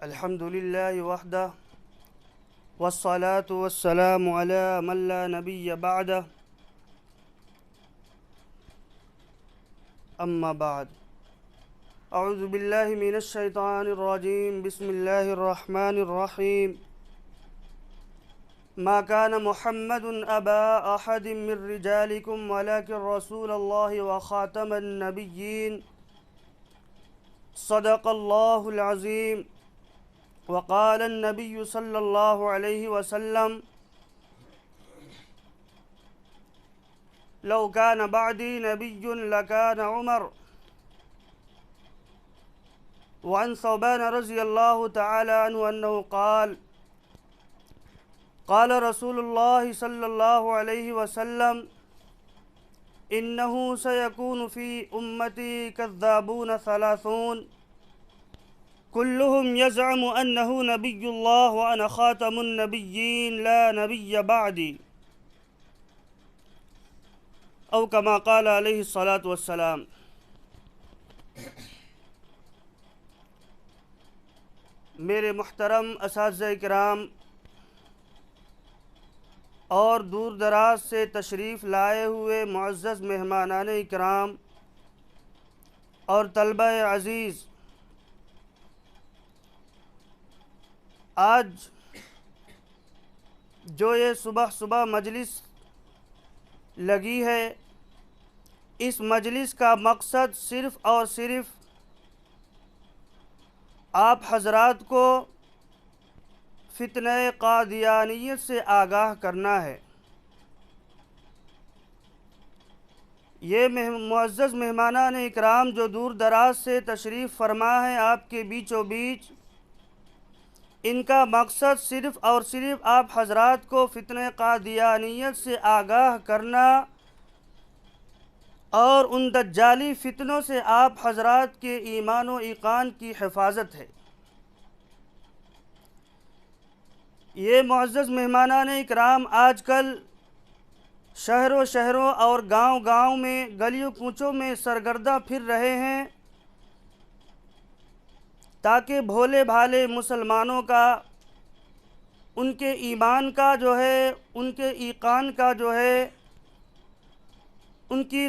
الحمد لله وحده والصلاة والسلام على من لا نبي بعده أما بعد أعوذ بالله من الشيطان الرجيم بسم الله الرحمن الرحيم ما كان محمد أبا أحد من رجالكم ولكن رسول الله وخاتم النبيين صدق الله العظيم وقال النبي صلى الله عليه وسلم لو كان بعدي نبي لكان عمر. وعن ثوبان رضي الله تعالى عنه أنه قال قال رسول الله صلى الله عليه وسلم إنه سيكون في أمتي كذابون ثلاثون كلهم يزعم أنه نبي الله وأنا خاتم النبيين لا نبي بعدي أو كما قال عليه الصلاة والسلام. میرے محترم اساتذہ کرام اور دور دراز سے تشریف لائے ہوئے معزز مہمانان اکرام اور طلبہ عزیز، آج جو یہ صبح مجلس لگی ہے، اس مجلس کا مقصد صرف اور صرف آپ حضرات کو فتنہ قادیانیت سے آگاہ کرنا ہے۔ یہ معزز مہمانان اکرام جو دور دراز سے تشریف فرما ہیں آپ کے بیچوں بیچ، ان کا مقصد صرف اور صرف آپ حضرات کو فتنہ قادیانیت سے آگاہ کرنا اور ان دجالی فتنوں سے آپ حضرات کے ایمان و ایقان کی حفاظت ہے۔ یہ معزز مہمانان اکرام آج کل شہروں اور گاؤں میں گلیوں کوچوں میں سرگردہ پھر رہے ہیں تاکہ بھولے بھالے مسلمانوں کا، ان کے ایمان کا جو ہے، ان کے ایقان کا جو ہے، ان کی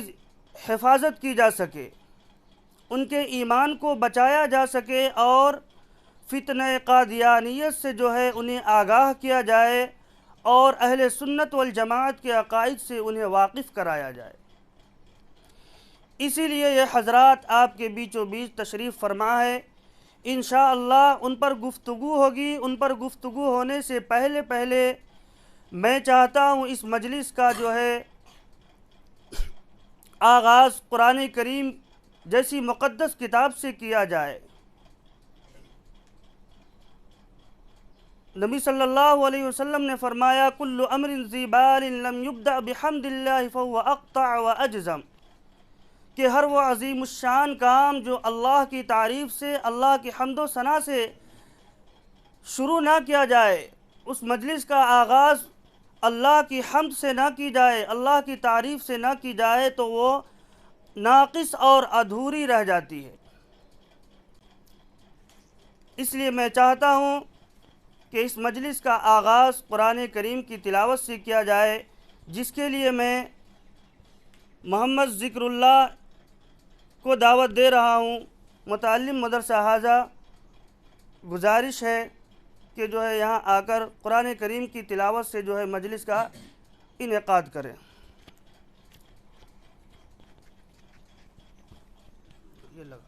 حفاظت کی جا سکے، ان کے ایمان کو بچایا جا سکے اور فتنہ قادیانیت سے جو ہے انہیں آگاہ کیا جائے اور اہل سنت والجماعت کے عقائد سے انہیں واقف کرایا جائے۔ اسی لیے یہ حضرات آپ کے بیچوں بیچ تشریف فرما ہے۔ انشاءاللہ ان پر گفتگو ہوگی۔ ان پر گفتگو ہونے سے پہلے میں چاہتا ہوں اس مجلس کا جو ہے آغاز قرآن کریم جیسی مقدس کتاب سے کیا جائے۔ نبی صلی اللہ علیہ وسلم نے فرمایا کل امر ذی بال لم یبدأ بحمد اللہ فهو اقطع واجزم، کہ ہر وہ عظیم الشان کام جو اللہ کی تعریف سے، اللہ کی حمد و ثنا سے شروع نہ کیا جائے، اس مجلس کا آغاز اللہ کی حمد سے نہ کی جائے، اللہ کی تعریف سے نہ کی جائے تو وہ ناقص اور ادھوری رہ جاتی ہے۔ اس لیے میں چاہتا ہوں کہ اس مجلس کا آغاز قرآن کریم کی تلاوت سے کیا جائے، جس کے لیے میں محمد ذکر اللہ کو دعوت دے رہا ہوں۔ متعلم مدرسہ حاضہ گزارش ہے کہ جو ہے یہاں آ کر قرآن کریم کی تلاوت سے جو ہے مجلس کا انعقاد کریں۔ یہ لگا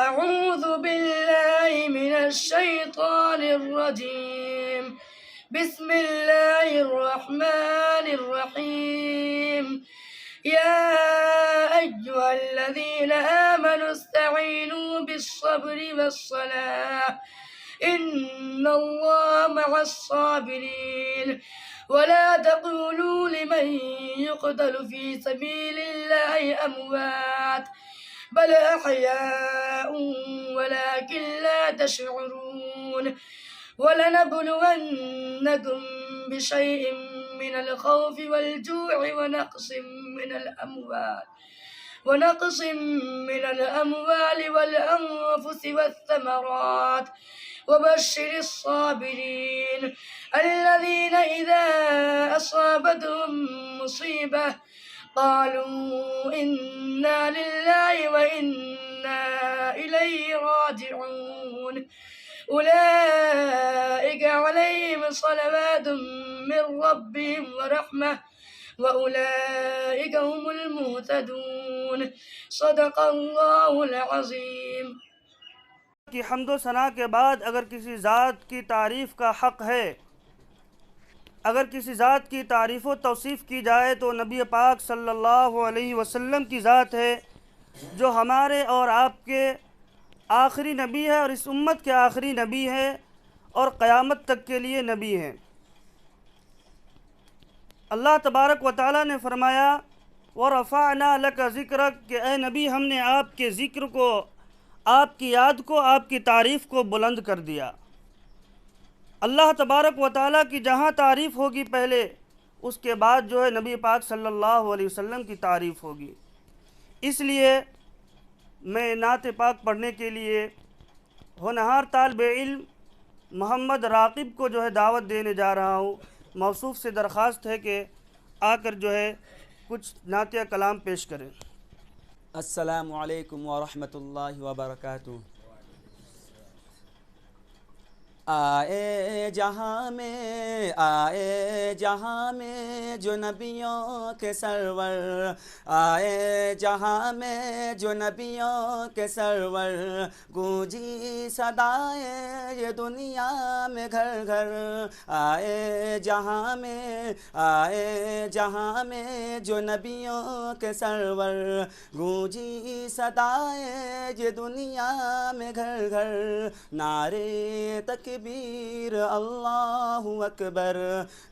أعوذ بالله من الشيطان الرجيم بسم الله الرحمن الرحيم يا أيها الذين آمنوا استعينوا بالصبر والصلاة إن الله مع الصابرين ولا تقولوا لمن يقتل في سبيل الله أموات بل أحياء ولكن لا تشعرون ولنبلونكم بشيء من الخوف والجوع ونقص من الأموال والأنفس والثمرات وبشر الصابرين الذين إذا أصابتهم مصيبة قالوا إنا لله وإنا إليه راجعون أولئك عليهم صلوات من ربهم ورحمة وأولئك هم المهتدون صدق اللہ العظیم۔ کی حمد و ثنا کے بعد اگر کسی ذات کی تعریف کا حق ہے، اگر کسی ذات کی تعریف و توصیف کی جائے تو نبی پاک صلی اللہ علیہ وسلم کی ذات ہے، جو ہمارے اور آپ کے آخری نبی ہے اور اس امت کے آخری نبی ہے اور قیامت تک کے لیے نبی ہے۔ اللہ تبارک و تعالیٰ نے فرمایا وَرَفَعْنَا لَكَ ذِكْرَكَ کہ اے نبی ہم نے آپ کے ذکر کو، آپ کی یاد کو، آپ کی تعریف کو بلند کر دیا۔ اللہ تبارک و تعالیٰ کی جہاں تعریف ہوگی پہلے، اس کے بعد جو ہے نبی پاک صلی اللہ علیہ وسلم کی تعریف ہوگی۔ اس لیے میں نعت پاک پڑھنے کے لیے ہونہار طالب علم محمد راقب کو جو ہے دعوت دینے جا رہا ہوں۔ موصوف سے درخواست ہے کہ آ کر جو ہے کچھ نعتیہ کلام پیش کریں۔ السلام علیکم ورحمۃ اللہ وبرکاتہ۔ آئے جہاں میں جو نبیوں کے سرور، آئے جہاں میں جو نبیوں کے سرور، گونجی صدائیں یہ دنیا میں گھر گھر۔ آئے جہاں میں جو نبیوں کے سرور، گونجی صدائیں یہ دنیا میں گھر گھر۔ نعرے تکبیر اللہ اکبر،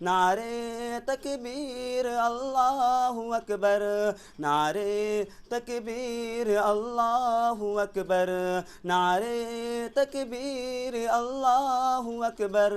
نعرے تکبیر اللہ اکبر، نعرے تکبیر اللہ اکبر، نعرے تکبیر اللہ اکبر۔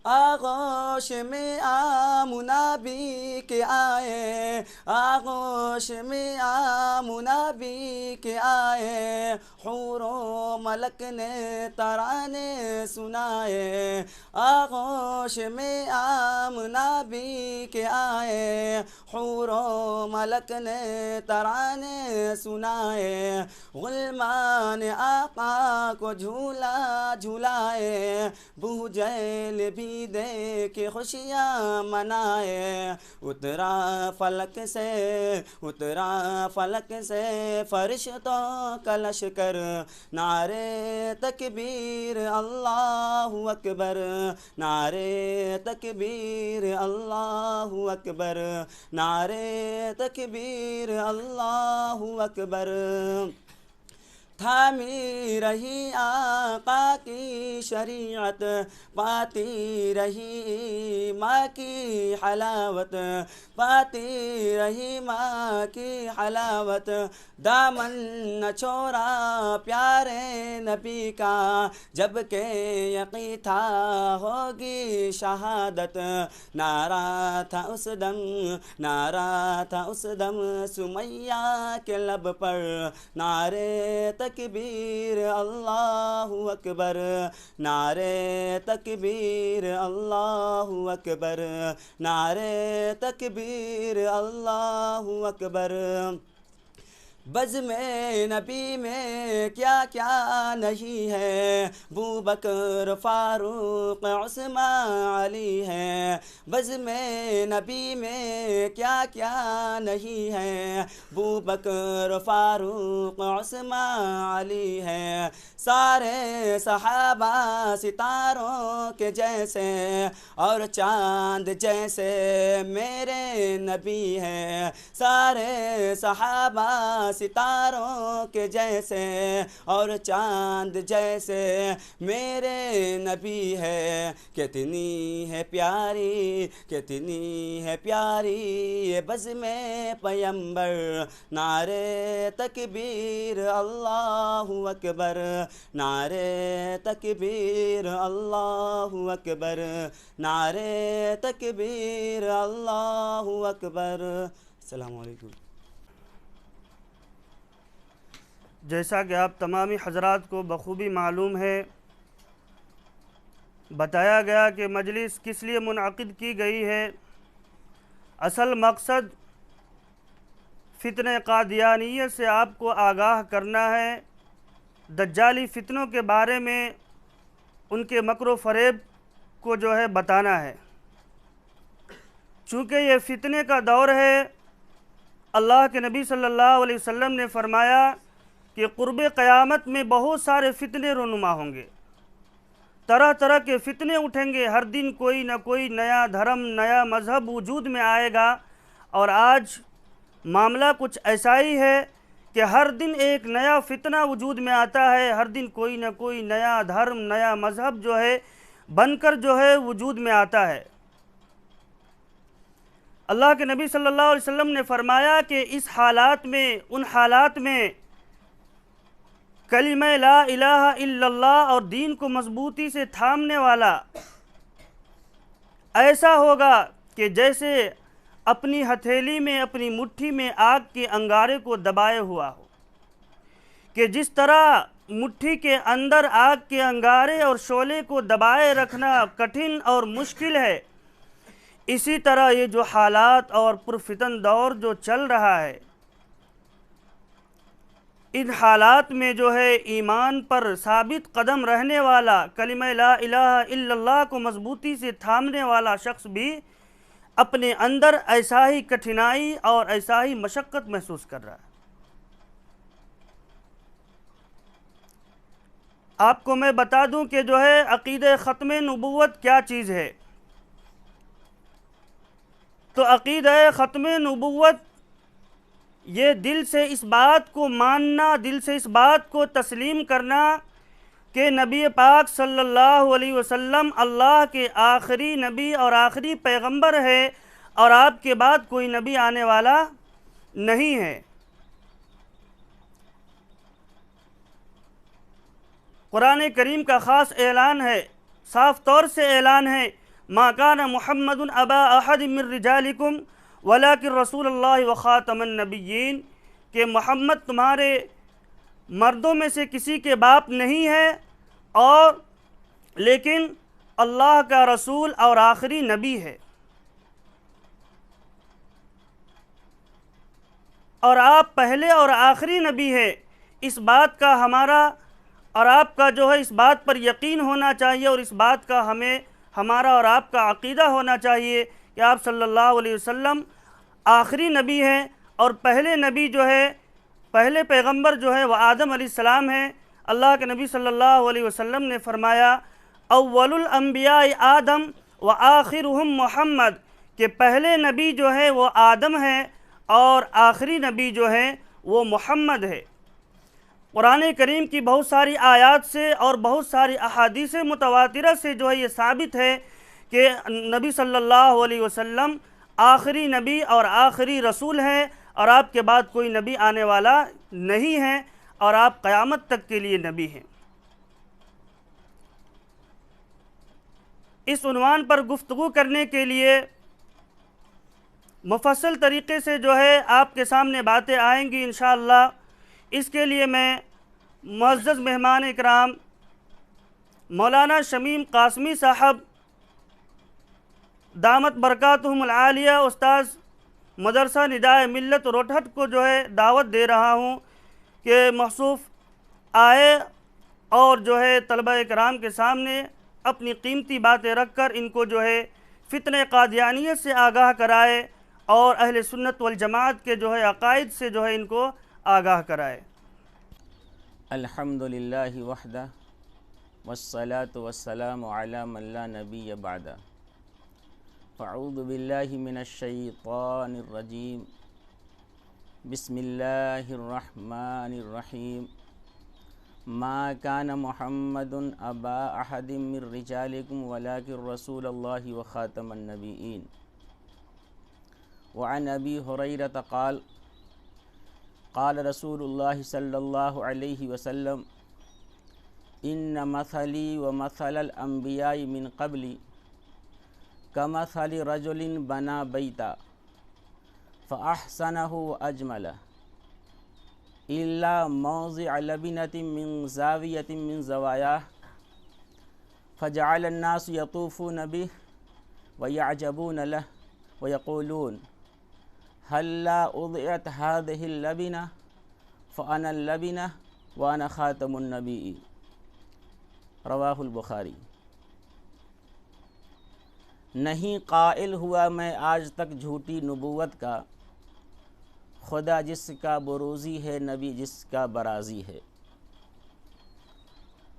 آغوش میں آمنہ بھی کے آئے، آغوش میں آمنہ بھی کے آئے، حور و ملک نے ترانے سنائے۔ آغوش میں آمنہ بھی کے آئے، حور و ملک نے ترانے سنائے۔ غلمان آقا کو جھولا جھلائے، بو جہل بھی دے کے خوشیاں منائے۔ اترا فلک سے فرشتوں کا لشکر، نعرے تکبیر اللہ اکبر، نعرے تکبیر اللہ اکبر، نعرے تکبیر اللہ اکبر۔ تھامی رہی آقا کی شریعت، پاتی رہی ماں کی حلاوت، پاتی رہی ماں کی حلاوت۔ دامن نہ چھوڑا پیارے نبی کا، جب کہ یقین تھا ہوگی شہادت۔ نعرہ تھا اس دم سمیہ کے لب پر، نعرے تکبیر اللہ اکبر، نعرے تکبیر اللہ اکبر، نعرے تکبیر اللہ اکبر۔ بزم نبی میں کیا کیا نہیں ہے، ابوبکر فاروق عثمان علی ہے۔ بزم نبی میں کیا کیا نہیں ہے، ابوبکر فاروق عثمان علی ہے۔ سارے صحابہ ستاروں کے جیسے اور چاند جیسے میرے نبی ہے۔ سارے صحابہ ستاروں کے جیسے اور چاند جیسے میرے نبی ہے، کتنی ہے پیاری، کتنی ہے پیاری یہ بزم پیمبر، نعرے تکبیر اللہ اکبر، نعرے تکبیر اللہ اکبر، نعرے تکبیر اللہ اکبر۔ السلام علیکم۔ جیسا کہ آپ تمامی حضرات کو بخوبی معلوم ہے، بتایا گیا کہ مجلس کس لیے منعقد کی گئی ہے۔ اصل مقصد فتنہ قادیانیت سے آپ کو آگاہ کرنا ہے، دجالی فتنوں کے بارے میں ان کے مکر و فریب کو جو ہے بتانا ہے۔ چونکہ یہ فتنے کا دور ہے، اللہ کے نبی صلی اللہ علیہ وسلم نے فرمایا کہ قرب قیامت میں بہت سارے فتنے رونما ہوں گے، طرح طرح کے فتنے اٹھیں گے، ہر دن کوئی نہ کوئی نیا دھرم، نیا مذہب وجود میں آئے گا۔ اور آج معاملہ کچھ ایسا ہی ہے کہ ہر دن ایک نیا فتنہ وجود میں آتا ہے، ہر دن کوئی نہ کوئی نیا دھرم، نیا مذہب جو ہے بن کر جو ہے وجود میں آتا ہے۔ اللہ کے نبی صلی اللہ علیہ وسلم نے فرمایا کہ اس حالات میں، ان حالات میں کلمہ لا الہ الا اللہ اور دین کو مضبوطی سے تھامنے والا ایسا ہوگا کہ جیسے اپنی ہتھیلی میں، اپنی مٹھی میں آگ کے انگارے کو دبائے ہوا ہو، کہ جس طرح مٹھی کے اندر آگ کے انگارے اور شعلے کو دبائے رکھنا کٹھن اور مشکل ہے، اسی طرح یہ جو حالات اور پرفتن دور جو چل رہا ہے، ان حالات میں جو ہے ایمان پر ثابت قدم رہنے والا، کلمہ لا الہ الا اللہ کو مضبوطی سے تھامنے والا شخص بھی اپنے اندر ایسا ہی کٹھنائی اور ایسا ہی مشقت محسوس کر رہا ہے۔ آپ کو میں بتا دوں کہ جو ہے عقیدہ ختم نبوت کیا چیز ہے۔ تو عقیدہ ختم نبوت یہ دل سے اس بات کو ماننا، دل سے اس بات کو تسلیم کرنا کہ نبی پاک صلی اللہ علیہ وسلم اللہ کے آخری نبی اور آخری پیغمبر ہے، اور آپ کے بعد کوئی نبی آنے والا نہیں ہے۔ قرآن کریم کا خاص اعلان ہے، صاف طور سے اعلان ہے، ما کان محمد ابا احد من رجالکم ولکن رسول اللہ وخاتم النبیین، کہ محمد تمہارے مردوں میں سے کسی کے باپ نہیں ہے، اور لیکن اللہ کا رسول اور آخری نبی ہے، اور آپ پہلے اور آخری نبی ہے۔ اس بات کا ہمارا اور آپ کا جو ہے اس بات پر یقین ہونا چاہیے، اور اس بات کا ہمارا اور آپ کا عقیدہ ہونا چاہیے کہ آپ صلی اللہ علیہ وسلم آخری نبی ہیں، اور پہلے نبی جو ہے، پہلے پیغمبر جو ہے وہ آدم علیہ السلام ہیں۔ اللہ کے نبی صلی اللہ علیہ وسلم نے فرمایا اول الانبیاء آدم و آخرہم محمد، کہ پہلے نبی جو ہے وہ آدم ہے اور آخری نبی جو ہے وہ محمد ہے۔ قرآن کریم کی بہت ساری آیات سے اور بہت ساری احادیث متواترہ سے جو ہے یہ ثابت ہے کہ نبی صلی اللہ علیہ وسلم آخری نبی اور آخری رسول ہیں، اور آپ کے بعد کوئی نبی آنے والا نہیں ہے، اور آپ قیامت تک کے لیے نبی ہیں۔ اس عنوان پر گفتگو کرنے کے لیے مفصل طریقے سے جو ہے آپ کے سامنے باتیں آئیں گی انشاءاللہ۔ اس کے لیے میں معزز مہمان اکرام مولانا شمیم قاسمی صاحب دامت برکاتہم العالیہ، استاذ مدرسہ ندائے ملت روٹھٹ کو جو ہے دعوت دے رہا ہوں کہ مخصوص آئے اور جو ہے طلبہ کرام کے سامنے اپنی قیمتی باتیں رکھ کر ان کو جو ہے فتنہ قادیانیت سے آگاہ کرائے، اور اہل سنت والجماعت کے جو ہے عقائد سے جو ہے ان کو آگاہ کرائے۔ الحمدللہ وحدہ والصلاة والسلام علی من لا نبی بعدہ، اعوذ باللہ من الشیطان الرجیم، بسم اللہ الرحمن الرحیم ما کان محمد ابا احد من رجالکم ولکن رسول اللہ وخاتم النبیین وعن ابی ہریرہ قال قال رسول اللہ صلی اللہ علیہ وسلم ان مثلی ومثل الانبیاء من قبلی کمثل رجل بنا بیتا فأحسنه وأجمله إلا موضع لبنة من زاوية من زواياه فجعل الناس يطوفون به ويعجبون له ويقولون هلا أضيعت هذه اللبنة فأنا اللبنة وأنا خاتم النبيين رواہ البخاری۔ نہیں قائل ہوا میں آج تک جھوٹی نبوت کا، خدا جس کا بروزی ہے، نبی جس کا برازی ہے۔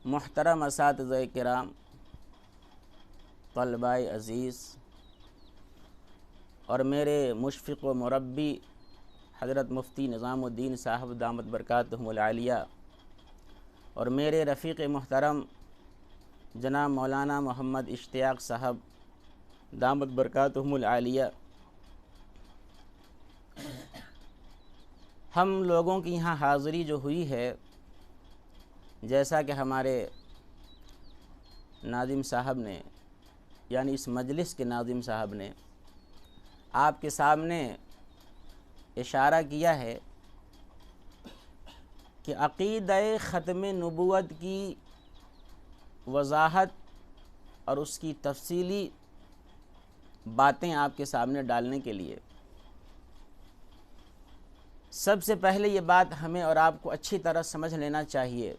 محترم اساتذہ کرام، طلباء عزیز اور میرے مشفق و مربی حضرت مفتی نظام الدین صاحب دامت برکاتہم العالیہ، اور میرے رفیق محترم جناب مولانا محمد اشتیاق صاحب دامت برکاتہم العالیہ، ہم لوگوں کی یہاں حاضری جو ہوئی ہے، جیسا کہ ہمارے ناظم صاحب نے، یعنی اس مجلس کے ناظم صاحب نے آپ کے سامنے اشارہ کیا ہے کہ عقیدہ ختم نبوت کی وضاحت اور اس کی تفصیلی باتیں آپ کے سامنے ڈالنے کے لیے سب سے پہلے یہ بات ہمیں اور آپ کو اچھی طرح سمجھ لینا چاہیے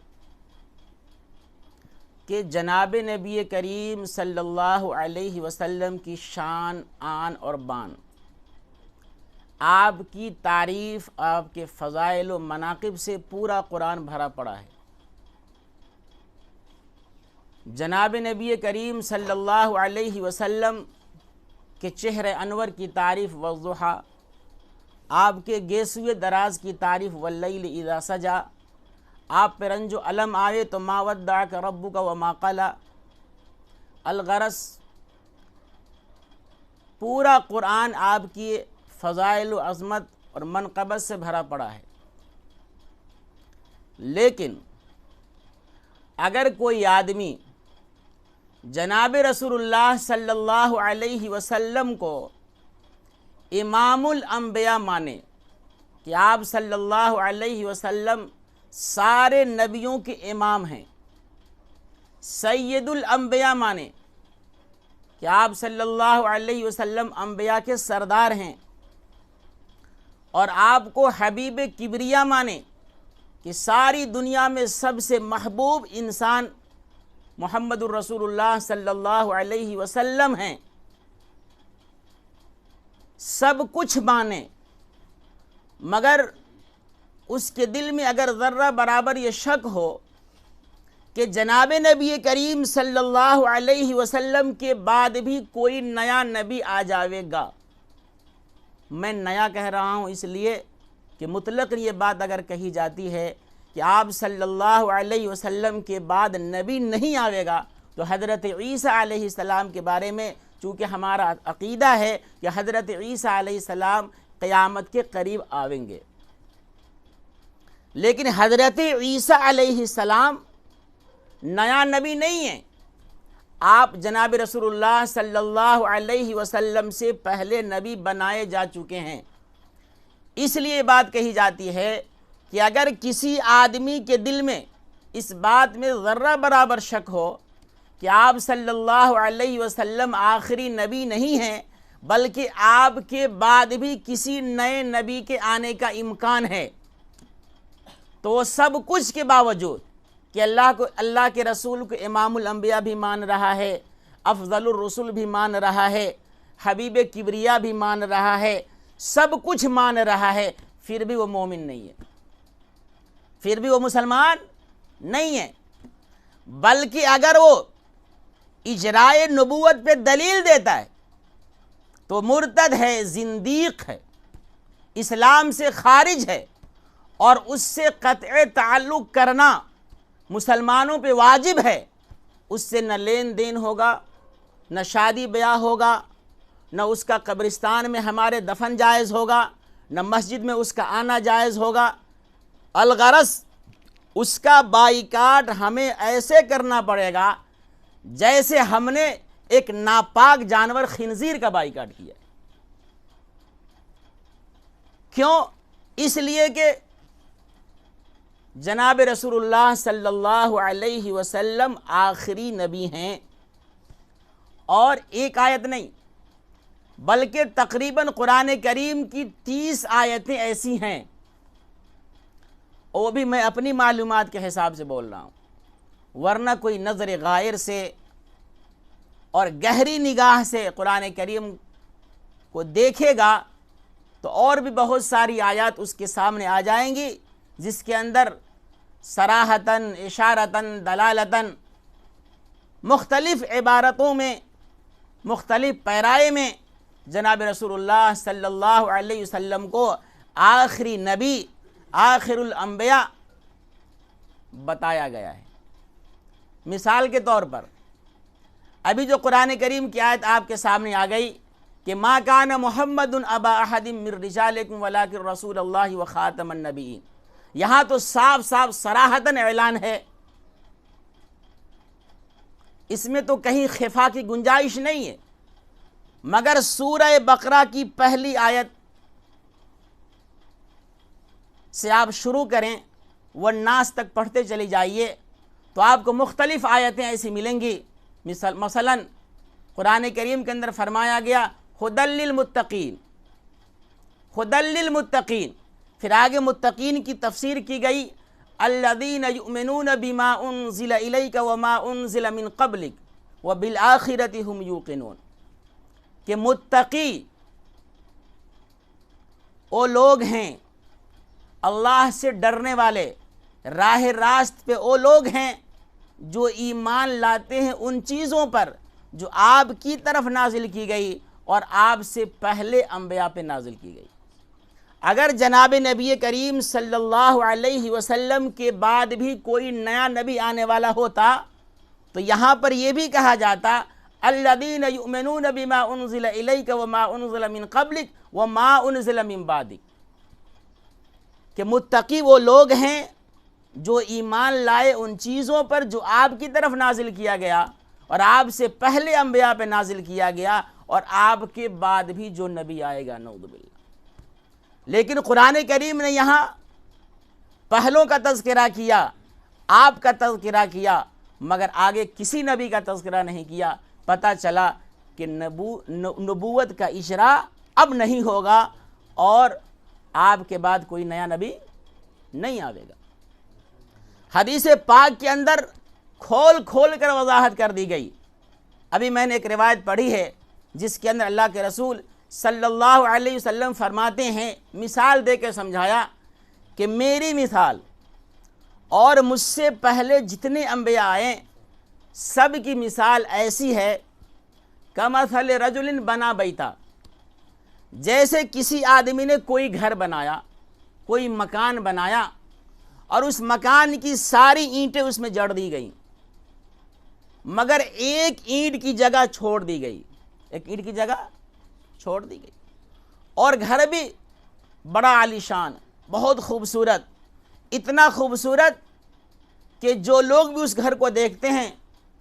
کہ جناب نبی کریم صلی اللہ علیہ وسلم کی شان، آن اور بان، آپ کی تعریف، آپ کے فضائل و مناقب سے پورا قرآن بھرا پڑا ہے۔ جناب نبی کریم صلی اللہ علیہ وسلم کے چہرے انور کی تعریف والضحیٰ، آپ کے گیسوئے دراز کی تعریف واللیل اذا سجا، آپ پہ رنج و علم آئے تو ما ودعک ربک وما قلی، الغرض پورا قرآن آپ کی فضائل و عظمت اور منقبت سے بھرا پڑا ہے۔ لیکن اگر کوئی آدمی جناب رسول اللہ صلی اللہ علیہ وسلم کو امام الانبیاء مانے کہ آپ صلی اللہ علیہ وسلم سارے نبیوں کے امام ہیں، سید الانبیاء مانے کہ آپ صلی اللہ علیہ وسلم انبیاء کے سردار ہیں، اور آپ کو حبیب کبریا مانے کہ ساری دنیا میں سب سے محبوب انسان محمد الرسول اللہ صلی اللہ علیہ وسلم ہیں، سب کچھ مانے، مگر اس کے دل میں اگر ذرہ برابر یہ شک ہو کہ جناب نبی کریم صلی اللہ علیہ وسلم کے بعد بھی کوئی نیا نبی آ جاوے گا، میں نیا کہہ رہا ہوں اس لیے کہ مطلق یہ بات اگر کہی جاتی ہے کہ آپ صلی اللہ علیہ وسلم کے بعد نبی نہیں آئے گا، تو حضرت عیسیٰ علیہ السلام کے بارے میں چونکہ ہمارا عقیدہ ہے کہ حضرت عیسیٰ علیہ السلام قیامت کے قریب آئیں گے، لیکن حضرت عیسیٰ علیہ السلام نیا نبی نہیں ہیں، آپ جناب رسول اللہ صلی اللہ علیہ وسلم سے پہلے نبی بنائے جا چکے ہیں۔ اس لیے بات کہی جاتی ہے کہ اگر کسی آدمی کے دل میں اس بات میں ذرہ برابر شک ہو کہ آپ صلی اللہ علیہ وسلم آخری نبی نہیں ہیں، بلکہ آپ کے بعد بھی کسی نئے نبی کے آنے کا امکان ہے، تو وہ سب کچھ کے باوجود کہ اللہ کے رسول کو امام الانبیاء بھی مان رہا ہے، افضل الرسل بھی مان رہا ہے، حبیب کبریا بھی مان رہا ہے، سب کچھ مان رہا ہے، پھر بھی وہ مومن نہیں ہے، پھر بھی وہ مسلمان نہیں ہے، بلکہ اگر وہ اجرائے نبوت پہ دلیل دیتا ہے تو مرتد ہے، زندیق ہے۔ اسلام سے خارج ہے اور اس سے قطع تعلق کرنا مسلمانوں پہ واجب ہے، اس سے نہ لین دین ہوگا، نہ شادی بیاہ ہوگا، نہ اس کا قبرستان میں ہمارے دفن جائز ہوگا، نہ مسجد میں اس کا آنا جائز ہوگا۔ الغرض اس کا بائیکاٹ ہمیں ایسے کرنا پڑے گا جیسے ہم نے ایک ناپاک جانور خنزیر کا بائیکاٹ کیا ہے۔ کیوں؟ اس لیے کہ جناب رسول اللہ صلی اللہ علیہ وسلم آخری نبی ہیں، اور ایک آیت نہیں بلکہ تقریباً قرآن کریم کی 30 آیتیں ایسی ہیں، وہ بھی میں اپنی معلومات کے حساب سے بول رہا ہوں، ورنہ کوئی نظر غائر سے اور گہری نگاہ سے قرآن کریم کو دیکھے گا تو اور بھی بہت ساری آیات اس کے سامنے آ جائیں گی جس کے اندر صراحتاً، اشارتاً، دلالتاً مختلف عبارتوں میں، مختلف پیرائے میں جناب رسول اللہ صلی اللہ علیہ وسلم کو آخری نبی، آخر الانبیاء بتایا گیا ہے۔ مثال کے طور پر ابھی جو قرآن کریم کی آیت آپ کے سامنے آ گئی کہ ما کان محمد ابا احد من رجالکم ولکن رسول اللہ وخاتم النبیین، یہاں تو صاف صاف صراحتاً اعلان ہے، اس میں تو کہیں خفا کی گنجائش نہیں ہے، مگر سورہ بقرہ کی پہلی آیت سے آپ شروع کریں والناس تک پڑھتے چلے جائیے تو آپ کو مختلف آیتیں ایسی ملیں گی۔ مثلا قرآن کریم کے اندر فرمایا گیا ھدی للمتقین، ھدی للمتقین، پھر آگے متقین کی تفسیر کی گئی الذین یؤمنون بما انزل الیک وما انزل من قبلک وبالآخرۃ ھم یوقنون، کہ متقی وہ لوگ ہیں، اللہ سے ڈرنے والے، راہ راست پہ وہ لوگ ہیں جو ایمان لاتے ہیں ان چیزوں پر جو آپ کی طرف نازل کی گئی اور آپ سے پہلے انبیاء پہ نازل کی گئی۔ اگر جناب نبی کریم صلی اللہ علیہ وسلم کے بعد بھی کوئی نیا نبی آنے والا ہوتا تو یہاں پر یہ بھی کہا جاتا الذین یؤمنون بما انزل الیک وما انزل من قبلک وما انزل من بعدک، کہ متقی وہ لوگ ہیں جو ایمان لائے ان چیزوں پر جو آپ کی طرف نازل کیا گیا اور آپ سے پہلے انبیاء پہ نازل کیا گیا اور آپ کے بعد بھی جو نبی آئے گا، نعوذ باللہ۔ لیکن قرآن کریم نے یہاں پہلوں کا تذکرہ کیا، آپ کا تذکرہ کیا، مگر آگے کسی نبی کا تذکرہ نہیں کیا۔ پتہ چلا کہ نبوت کا اجرا اب نہیں ہوگا اور آپ کے بعد کوئی نیا نبی نہیں آئے گا۔ حدیث پاک کے اندر کھول کھول کر وضاحت کر دی گئی۔ ابھی میں نے ایک روایت پڑھی ہے جس کے اندر اللہ کے رسول صلی اللہ علیہ وسلم فرماتے ہیں، مثال دے کے سمجھایا کہ میری مثال اور مجھ سے پہلے جتنے انبیاء آئے سب کی مثال ایسی ہے کمثل رجل بنا بیتا، جیسے کسی آدمی نے کوئی گھر بنایا، کوئی مکان بنایا اور اس مکان کی ساری اینٹیں اس میں جڑ دی گئیں مگر ایک اینٹ کی جگہ چھوڑ دی گئی، ایک اینٹ کی جگہ چھوڑ دی گئی، اور گھر بھی بڑا عالیشان، بہت خوبصورت، اتنا خوبصورت کہ جو لوگ بھی اس گھر کو دیکھتے ہیں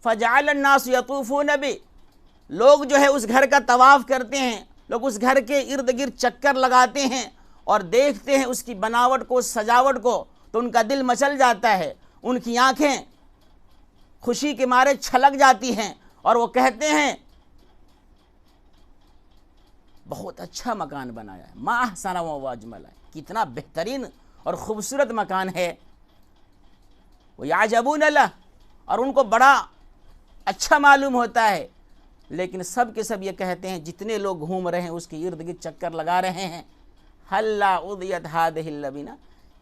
فجعل الناس یطوفون بہ، لوگ جو ہے اس گھر کا طواف کرتے ہیں، لوگ اس گھر کے ارد گرد چکر لگاتے ہیں اور دیکھتے ہیں اس کی بناوٹ کو، سجاوٹ کو، تو ان کا دل مچل جاتا ہے، ان کی آنکھیں خوشی کے مارے چھلک جاتی ہیں اور وہ کہتے ہیں بہت اچھا مکان بنایا ہے، ما احسن و اجمل، کتنا بہترین اور خوبصورت مکان ہے۔ وَيَعْجَبُونَ لَهُ، اور ان کو بڑا اچھا معلوم ہوتا ہے، لیکن سب کے سب یہ کہتے ہیں جتنے لوگ گھوم رہے ہیں اس کے ارد گرد چکر لگا رہے ہیں حَلَّا أُضِيَتْ هَذِهِ اللَّبِنَةُ،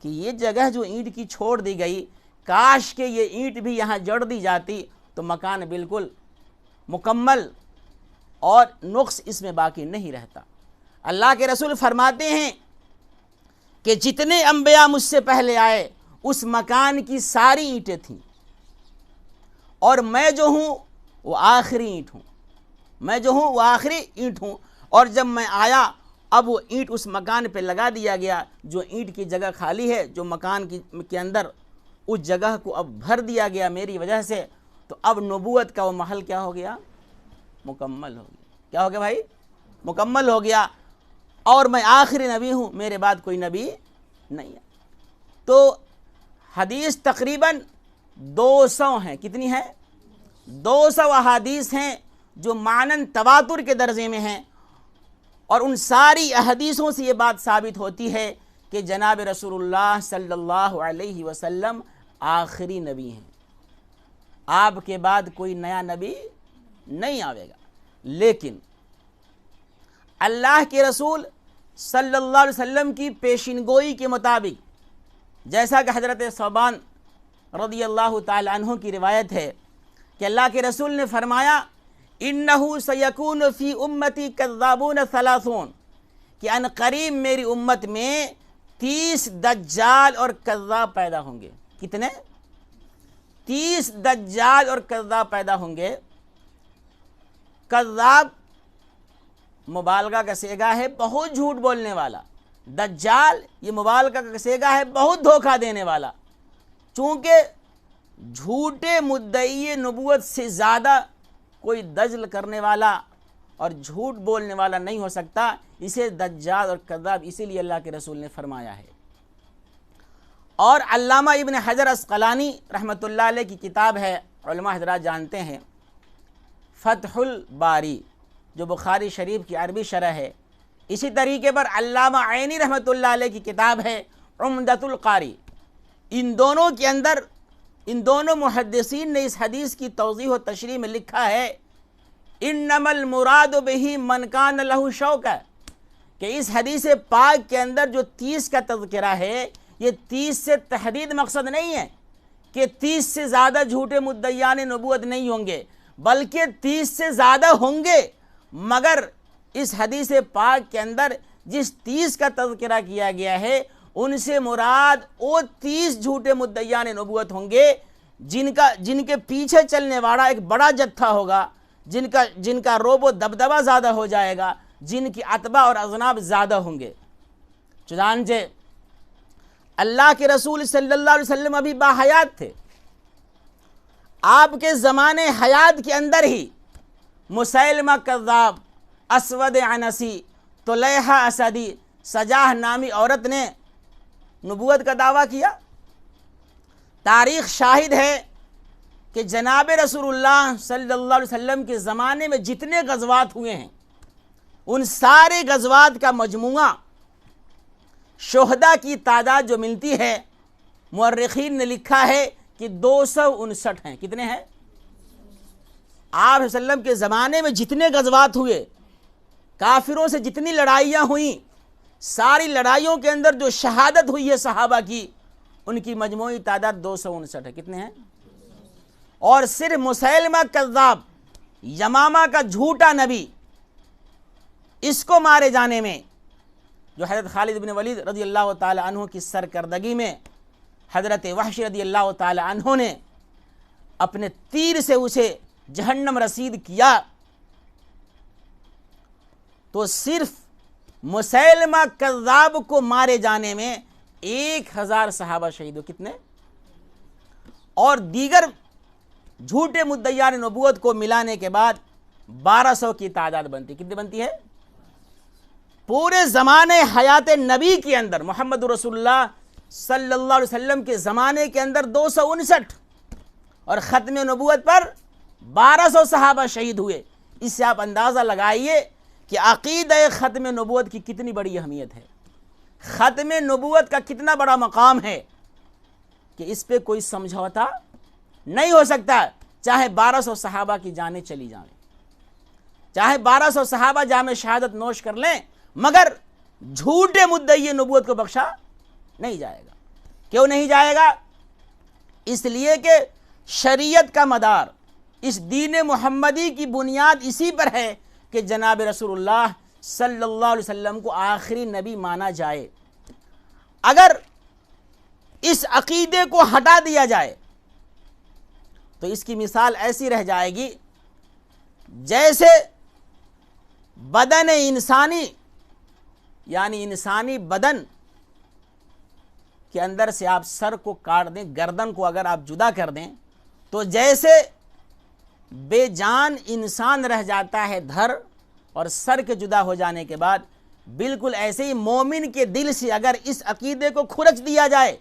کہ یہ جگہ جو اینٹ کی چھوڑ دی گئی کاش کہ یہ اینٹ بھی یہاں جڑ دی جاتی تو مکان بالکل مکمل اور نقص اس میں باقی نہیں رہتا۔ اللہ کے رسول فرماتے ہیں کہ جتنے انبیاء مجھ سے پہلے آئے اس مکان کی ساری اینٹیں تھیں، اور میں جو ہوں وہ آخری اینٹ ہوں، میں جو ہوں وہ آخری اینٹ ہوں، اور جب میں آیا اب وہ اینٹ اس مکان پہ لگا دیا گیا، جو اینٹ کی جگہ خالی ہے، جو مکان کے اندر اس جگہ کو اب بھر دیا گیا میری وجہ سے، تو اب نبوت کا وہ محل کیا ہو گیا؟ مکمل ہو گیا۔ کیا ہو گیا بھائی؟ مکمل ہو گیا، اور میں آخری نبی ہوں، میرے بعد کوئی نبی نہیں ہے۔ تو حدیث تقریباً 200 ہیں، کتنی ہیں؟ 200 احادیث ہیں جو معنن تواتر کے درجے میں ہیں، اور ان ساری احادیثوں سے یہ بات ثابت ہوتی ہے کہ جناب رسول اللہ صلی اللہ علیہ وسلم آخری نبی ہیں، آپ کے بعد کوئی نیا نبی نہیں آئے گا۔ لیکن اللہ کے رسول صلی اللہ علیہ وسلم کی پیشین گوئی کے مطابق، جیسا کہ حضرت ثوبان رضی اللہ تعالی عنہ کی روایت ہے کہ اللہ کے رسول نے فرمایا اِنَّهُ سَيَكُونُ فِي أُمَّتِي كَذَّابُونَ ثَلَاثُونَ کہ ان قریب میری امت میں 30 دجال اور کذاب پیدا ہوں گے۔ کتنے؟ 30 دجال اور کذاب پیدا ہوں گے۔ کذاب مبالغہ کا صیغہ ہے، بہت جھوٹ بولنے والا۔ دجال یہ مبالغہ کا صیغہ ہے، بہت دھوکہ دینے والا۔ چونکہ جھوٹے مدعی نبوت سے زیادہ کوئی دجل کرنے والا اور جھوٹ بولنے والا نہیں ہو سکتا، اسے دجال اور کذاب اسی لیے اللہ کے رسول نے فرمایا ہے۔ اور علامہ ابن حجر عسقلانی رحمۃ اللہ علیہ کی کتاب ہے، علماء حضرات جانتے ہیں، فتح الباری، جو بخاری شریف کی عربی شرح ہے۔ اسی طریقے پر علامہ عینی رحمۃ اللہ علیہ کی کتاب ہے عمدۃ القاری۔ ان دونوں کے اندر ان دونوں محدثین نے اس حدیث کی توضیح و تشریح میں لکھا ہے انما المراد بہ من کان لہ شوق، کہ اس حدیث پاک کے اندر جو 30 کا تذکرہ ہے، یہ 30 سے تحدید مقصد نہیں ہے کہ 30 سے زیادہ جھوٹے مدعیان نبوت نہیں ہوں گے، بلکہ 30 سے زیادہ ہوں گے، مگر اس حدیث پاک کے اندر جس 30 کا تذکرہ کیا گیا ہے ان سے مراد وہ 30 جھوٹے مدعیان نبوت ہوں گے جن کے پیچھے چلنے والا ایک بڑا جتھا ہوگا، جن کا روب و دبدبہ زیادہ ہو جائے گا، جن کی اتباع اور اذناب زیادہ ہوں گے۔ چنانچہ اللہ کے رسول صلی اللہ علیہ وسلم ابھی باحیات تھے، آپ کے زمانے حیات کے اندر ہی مسیلمہ کذاب، اسود عنسی، طلیحہ اسدی، سجاہ نامی عورت نے نبوت کا دعویٰ کیا۔ تاریخ شاہد ہے کہ جناب رسول اللہ صلی اللہ علیہ وسلم کے زمانے میں جتنے غزوات ہوئے ہیں ان سارے غزوات کا مجموعہ شہداء کی تعداد جو ملتی ہے، مورخین نے لکھا ہے کہ 259 ہیں۔ کتنے ہیں؟ آپ صلی اللہ علیہ وسلم کے زمانے میں جتنے غزوات ہوئے، کافروں سے جتنی لڑائیاں ہوئیں، ساری لڑائیوں کے اندر جو شہادت ہوئی ہے صحابہ کی، ان کی مجموعی تعداد 259 ہے۔ کتنے ہیں؟ اور صرف مسیلمہ کذاب، یمامہ کا جھوٹا نبی، اس کو مارے جانے میں، جو حضرت خالد بن ولید رضی اللہ تعالی عنہ کی سرکردگی میں حضرت وحش رضی اللہ تعالی عنہ نے اپنے تیر سے اسے جہنم رسید کیا، تو صرف مسیلمہ کذاب کو مارے جانے میں 1000 صحابہ شہید ہوئے۔ کتنے؟ اور دیگر جھوٹے مدعیان نبوت کو ملانے کے بعد 1200 کی تعداد بنتی۔ کتنی بنتی ہے؟ پورے زمانے حیات نبی کے اندر، محمد رسول اللہ صلی اللہ علیہ وسلم کے زمانے کے اندر 259، اور ختم نبوت پر 1200 صحابہ شہید ہوئے۔ اس سے آپ اندازہ لگائیے کہ عقیدہ ختم نبوت کی کتنی بڑی اہمیت ہے، ختم نبوت کا کتنا بڑا مقام ہے، کہ اس پہ کوئی سمجھوتا نہیں ہو سکتا، چاہے 1200 صحابہ کی جانیں چلی جائیں، چاہے 1200 صحابہ جام شہادت نوش کر لیں، مگر جھوٹے مدعی نبوت کو بخشا نہیں جائے گا۔ کیوں نہیں جائے گا؟ اس لیے کہ شریعت کا مدار، اس دین محمدی کی بنیاد اسی پر ہے کہ جناب رسول اللہ صلی اللہ علیہ وسلم کو آخری نبی مانا جائے۔ اگر اس عقیدے کو ہٹا دیا جائے تو اس کی مثال ایسی رہ جائے گی جیسے بدن انسانی، یعنی انسانی بدن کے اندر سے آپ سر کو کاٹ دیں، گردن کو اگر آپ جدا کر دیں تو جیسے بے جان انسان رہ جاتا ہے دھر اور سر کے جدا ہو جانے کے بعد، بالکل ایسے ہی مومن کے دل سے اگر اس عقیدے کو کھرچ دیا جائے،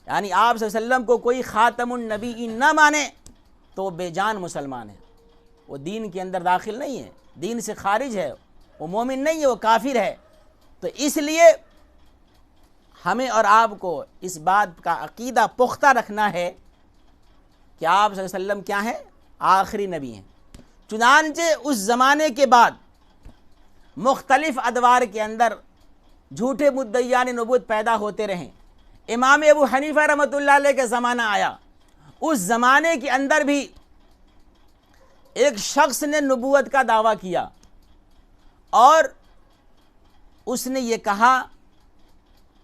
یعنی آپ صلی اللہ علیہ وسلم کو کوئی خاتم النبیین نہ مانے تو وہ بے جان مسلمان ہے، وہ دین کے اندر داخل نہیں ہے، دین سے خارج ہے، وہ مومن نہیں ہے، وہ کافر ہے۔ تو اس لیے ہمیں اور آپ کو اس بات کا عقیدہ پختہ رکھنا ہے کہ آپ صلی اللہ علیہ وسلم کیا ہیں؟ آخری نبی ہیں۔ چنانچہ اس زمانے کے بعد مختلف ادوار کے اندر جھوٹے مدعیان نبوت پیدا ہوتے رہیں۔ امام ابو حنیفہ رحمۃ اللہ علیہ کا زمانہ آیا، اس زمانے کے اندر بھی ایک شخص نے نبوت کا دعویٰ کیا اور اس نے یہ کہا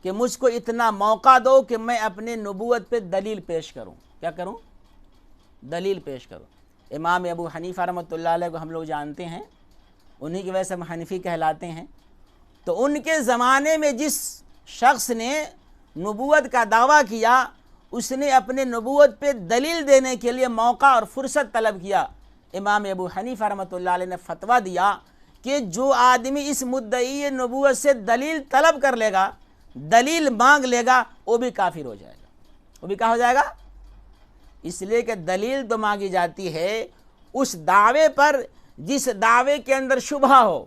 کہ مجھ کو اتنا موقع دو کہ میں اپنے نبوت پہ دلیل پیش کروں۔ کیا کروں؟ دلیل پیش کروں۔ امام ابو حنیفہ رحمۃ اللہ علیہ کو ہم لوگ جانتے ہیں، انہی کی وجہ سے ہم حنفی کہلاتے ہیں۔ تو ان کے زمانے میں جس شخص نے نبوت کا دعویٰ کیا، اس نے اپنے نبوت پہ دلیل دینے کے لیے موقع اور فرصت طلب کیا۔ امام ابو حنیفہ رحمۃ اللہ علیہ نے فتویٰ دیا کہ جو آدمی اس مدعی نبوت سے دلیل طلب کر لے گا، دلیل مانگ لے گا، وہ بھی کافر ہو جائے گا۔ وہ بھی کیا ہو جائے گا؟ اس لیے کہ دلیل تو مانگی جاتی ہے اس دعوے پر جس دعوے کے اندر شبہ ہو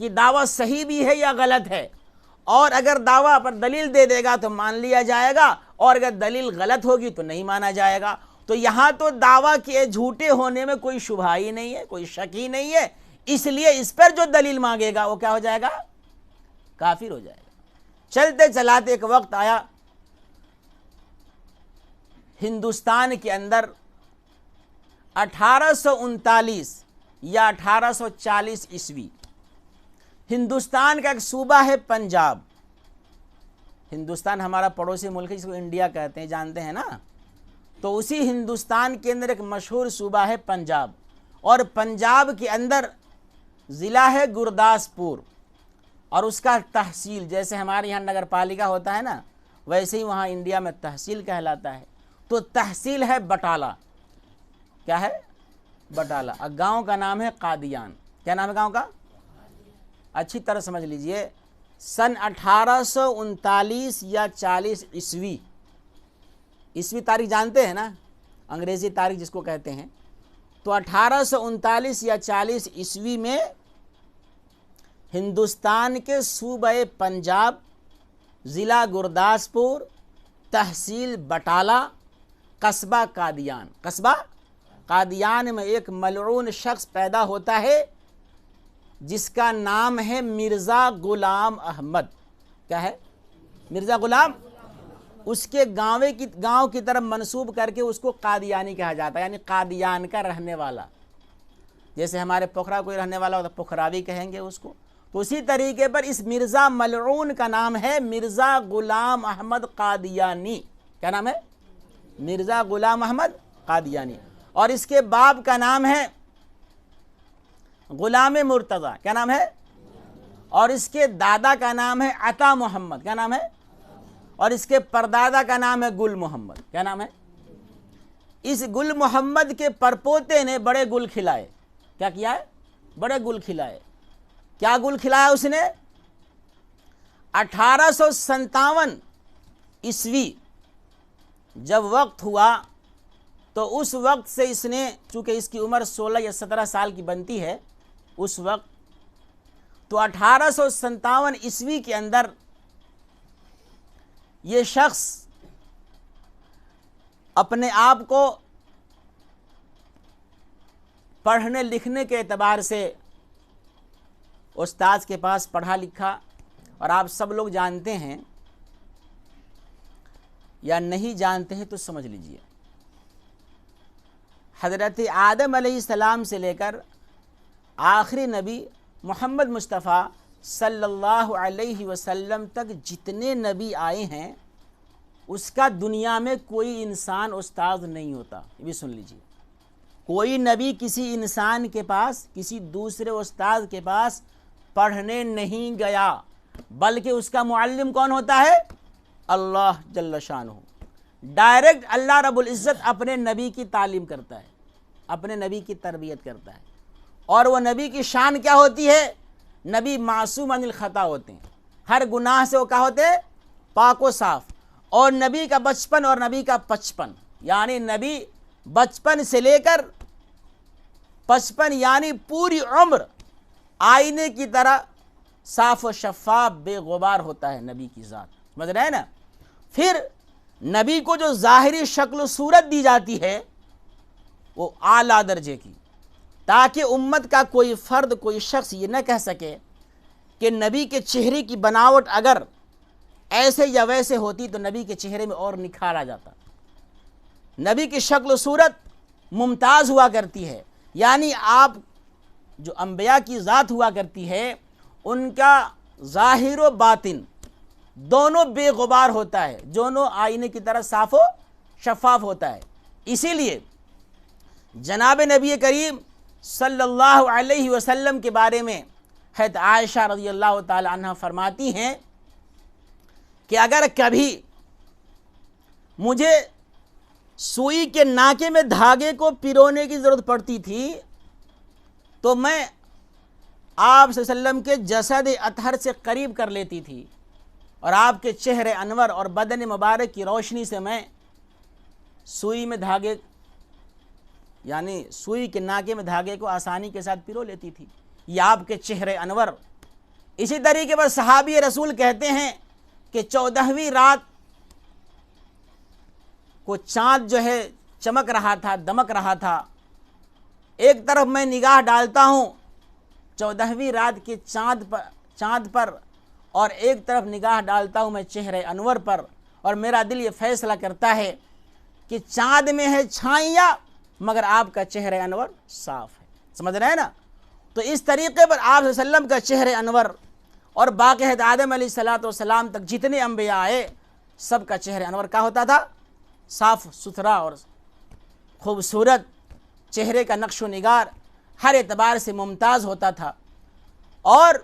کہ دعویٰ صحیح بھی ہے یا غلط ہے، اور اگر دعویٰ پر دلیل دے دے گا تو مان لیا جائے گا، اور اگر دلیل غلط ہوگی تو نہیں مانا جائے گا۔ تو یہاں تو دعویٰ کے جھوٹے ہونے میں کوئی شبہ ہی نہیں ہے، کوئی شک ہی نہیں ہے، اس لیے اس پر جو دلیل مانگے گا وہ کیا ہو جائے گا؟ کافر ہو جائے گا۔ چلتے چلاتے ایک وقت آیا ہندوستان کے اندر 1839 یا 1840 عیسوی، ہندوستان کا ایک صوبہ ہے پنجاب۔ ہندوستان ہمارا پڑوسی ملک ہے جس کو انڈیا کہتے ہیں، جانتے ہیں نا؟ تو اسی ہندوستان کے اندر ایک مشہور صوبہ ہے پنجاب، اور پنجاب کے اندر ضلع ہے گرداسپور، اور اس کا تحصیل جیسے ہمارے یہاں نگر پالیکا ہوتا ہے نا، ویسے ہی وہاں انڈیا میں تحصیل کہلاتا ہے۔ تو تحصیل ہے بٹالہ۔ کیا ہے؟ بٹالہ۔ اور گاؤں کا نام ہے قادیان۔ کیا نام ہے گاؤں کا؟ اچھی طرح سمجھ لیجئے، سن 1839 یا 40 عیسوی، عیسوی تاریخ جانتے ہیں نا، انگریزی تاریخ جس کو کہتے ہیں، تو 1839 یا 40 عیسوی میں ہندوستان کے صوبہ پنجاب، ضلع گرداسپور، تحصیل بٹالہ، قصبہ قادیان، قصبہ قادیان میں ایک ملعون شخص پیدا ہوتا ہے جس کا نام ہے مرزا غلام احمد۔ کیا ہے؟ مرزا غلام۔ اس کے گاؤں کی طرف منسوب کر کے اس کو قادیانی کہا جاتا ہے، یعنی قادیان کا رہنے والا۔ جیسے ہمارے پوکھرا کوئی رہنے والا ہوتا ہے، پوکھراوی کہیں گے اس کو، تو اسی طریقے پر اس مرزا ملعون کا نام ہے مرزا غلام احمد قادیانی۔ کیا نام ہے؟ مرزا غلام احمد قادیانی۔ اور اس کے باپ کا نام ہے غلام مرتضیٰ۔ کیا نام ہے؟ اور اس کے دادا کا نام ہے عطا محمد۔ کیا نام ہے؟ اور اس کے پردادا کا نام ہے گل محمد۔ کیا نام ہے؟ اس گل محمد کے پرپوتے نے بڑے گل کھلائے۔ کیا کیا ہے؟ بڑے گل کھلائے۔ کیا گل کھلایا اس نے؟ 1857 عیسوی جب وقت ہوا تو اس وقت سے اس نے، چونکہ اس کی عمر 16 یا 17 سال کی بنتی ہے اس وقت، تو 1857 عیسوی کے اندر یہ شخص اپنے آپ کو پڑھنے لکھنے کے اعتبار سے استاد کے پاس پڑھا لکھا، اور آپ سب لوگ جانتے ہیں یا نہیں جانتے ہیں تو سمجھ لیجئے، حضرت آدم علیہ السلام سے لے کر آخری نبی محمد مصطفیٰ صلی اللہ علیہ وسلم تک جتنے نبی آئے ہیں اس کا دنیا میں کوئی انسان استاد نہیں ہوتا. یہ بھی سن لیجیے, کوئی نبی کسی انسان کے پاس, کسی دوسرے استاد کے پاس پڑھنے نہیں گیا, بلکہ اس کا معلم کون ہوتا ہے؟ اللہ جل شانہ. ڈائریکٹ اللہ رب العزت اپنے نبی کی تعلیم کرتا ہے, اپنے نبی کی تربیت کرتا ہے. اور وہ نبی کی شان کیا ہوتی ہے؟ نبی معصوم عن الخطا ہوتے ہیں, ہر گناہ سے وہ کیا ہوتے ہیں؟ پاک و صاف. اور نبی کا بچپن اور نبی کا 55, یعنی نبی بچپن سے لے کر 55 یعنی پوری عمر آئینے کی طرح صاف و شفاف بے غبار ہوتا ہے نبی کی ذات. سمجھ رہے ہیں نا؟ پھر نبی کو جو ظاہری شکل و صورت دی جاتی ہے وہ اعلیٰ درجے کی, تاکہ امت کا کوئی فرد, کوئی شخص یہ نہ کہہ سکے کہ نبی کے چہرے کی بناوٹ اگر ایسے یا ویسے ہوتی تو نبی کے چہرے میں اور نکھار آ جاتا. نبی کی شکل و صورت ممتاز ہوا کرتی ہے, یعنی آپ جو انبیاء کی ذات ہوا کرتی ہے ان کا ظاہر و باطن دونوں بے غبار ہوتا ہے, دونوں آئینے کی طرح صاف و شفاف ہوتا ہے. اسی لیے جناب نبی کریم صلی اللہ علیہ وسلم کے بارے میں حضرت عائشہ رضی اللہ تعالی عنہ فرماتی ہیں کہ اگر کبھی مجھے سوئی کے ناکے میں دھاگے کو پیرونے کی ضرورت پڑتی تھی تو میں آپ صلی اللہ علیہ وسلم کے جسد اطہر سے قریب کر لیتی تھی, اور آپ کے چہرے انور اور بدن مبارک کی روشنی سے میں سوئی میں دھاگے, یعنی سوئی کے ناکے میں دھاگے کو آسانی کے ساتھ پیرو لیتی تھی. یہ آپ کے چہرے انور. اسی طریقے پر صحابی رسول کہتے ہیں کہ 14ویں رات کو چاند جو ہے چمک رہا تھا, دمک رہا تھا. ایک طرف میں نگاہ ڈالتا ہوں 14ویں رات کے چاند پر, اور ایک طرف نگاہ ڈالتا ہوں میں چہرے انور پر, اور میرا دل یہ فیصلہ کرتا ہے کہ چاند میں ہے چھائیاں مگر آپ کا چہرے انور صاف ہے. سمجھ رہے ہیں نا؟ تو اس طریقے پر آپ صلی اللہ علیہ وسلم کا چہرے انور اور باقی حضرت آدم علیہ السلام تک جتنے انبیاء آئے سب کا چہرے انور کیا ہوتا تھا؟ صاف ستھرا اور خوبصورت. چہرے کا نقش و نگار ہر اعتبار سے ممتاز ہوتا تھا. اور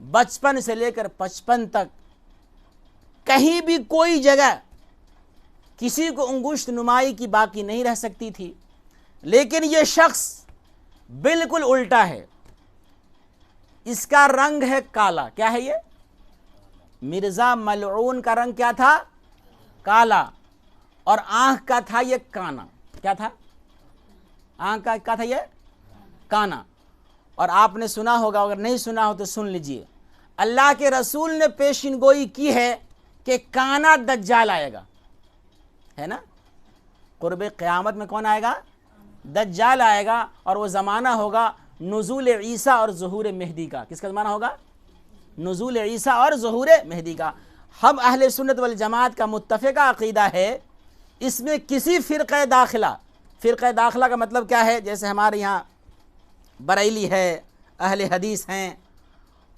بچپن سے لے کر 55 تک کہیں بھی کوئی جگہ کسی کو انگشت نمائی کی باقی نہیں رہ سکتی تھی. لیکن یہ شخص بالکل الٹا ہے. اس کا رنگ ہے کالا. کیا ہے یہ؟ مرزا ملعون کا رنگ کیا تھا؟ کالا. اور آنکھ کا تھا یہ کانا. کیا تھا؟ آنکھ کا کیا تھا؟ یہ کانا. اور آپ نے سنا ہوگا, اگر نہیں سنا ہو تو سن لیجئے, اللہ کے رسول نے پیشین گوئی کی ہے کہ کانا دجال آئے گا, ہے نا؟ قرب قیامت میں کون آئے گا؟ دجال آئے گا. اور وہ زمانہ ہوگا نزول عیسیٰ اور ظہور مہدی کا. کس کا زمانہ ہوگا؟ نزول عیسیٰ اور ظہور مہدی کا. ہم اہل سنت والجماعت کا متفقہ عقیدہ ہے, اس میں کسی فرقہ داخلہ کا مطلب کیا ہے؟ جیسے ہمارے یہاں بریلی ہے, اہل حدیث ہیں,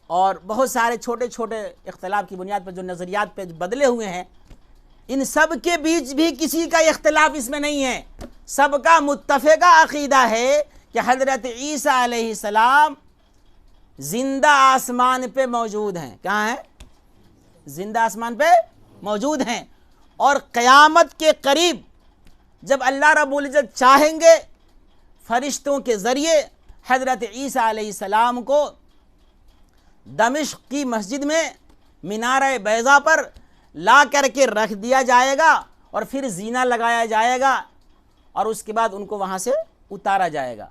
اور بہت سارے چھوٹے چھوٹے اختلاف کی بنیاد پر جو نظریات پہ بدلے ہوئے ہیں, ان سب کے بیچ بھی کسی کا اختلاف اس میں نہیں ہے. سب کا متفقہ عقیدہ ہے کہ حضرت عیسیٰ علیہ السلام زندہ آسمان پہ موجود ہیں. کہاں ہیں؟ زندہ آسمان پہ موجود ہیں. اور قیامت کے قریب جب اللہ رب العزت چاہیں گے فرشتوں کے ذریعے حضرت عیسیٰ علیہ السلام کو دمشق کی مسجد میں مینارہ بیضا پر لا کر کے رکھ دیا جائے گا, اور پھر زینہ لگایا جائے گا, اور اس کے بعد ان کو وہاں سے اتارا جائے گا.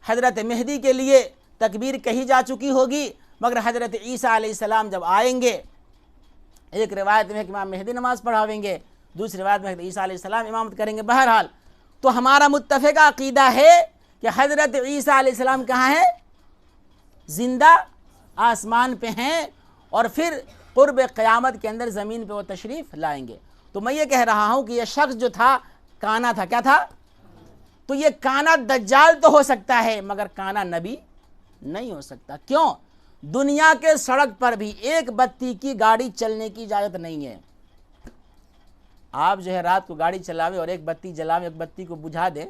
حضرت مہدی کے لیے تکبیر کہی جا چکی ہوگی, مگر حضرت عیسیٰ علیہ السلام جب آئیں گے, ایک روایت میں ہے کہ امام مہدی نماز پڑھاویں گے, دوسری روایت میں ہے کہ عیسیٰ علیہ السلام امامت کریں گے. بہرحال تو ہمارا متفقہ عقیدہ ہے کہ حضرت عیسیٰ علیہ السلام کہاں ہیں؟ زندہ آسمان پہ ہیں, اور پھر قرب قیامت کے اندر زمین پہ وہ تشریف لائیں گے. تو میں یہ کہہ رہا ہوں کہ یہ شخص جو تھا کانا تھا. کیا تھا؟ تو یہ کانا دجال تو ہو سکتا ہے مگر کانا نبی نہیں ہو سکتا۔ کیوں؟ دنیا کے سڑک پر بھی ایک بتی کی گاڑی چلنے کی اجازت نہیں ہے۔ آپ جو ہے رات کو گاڑی چلاوے اور ایک بتی جلاوے، ایک بتی کو بجھا دے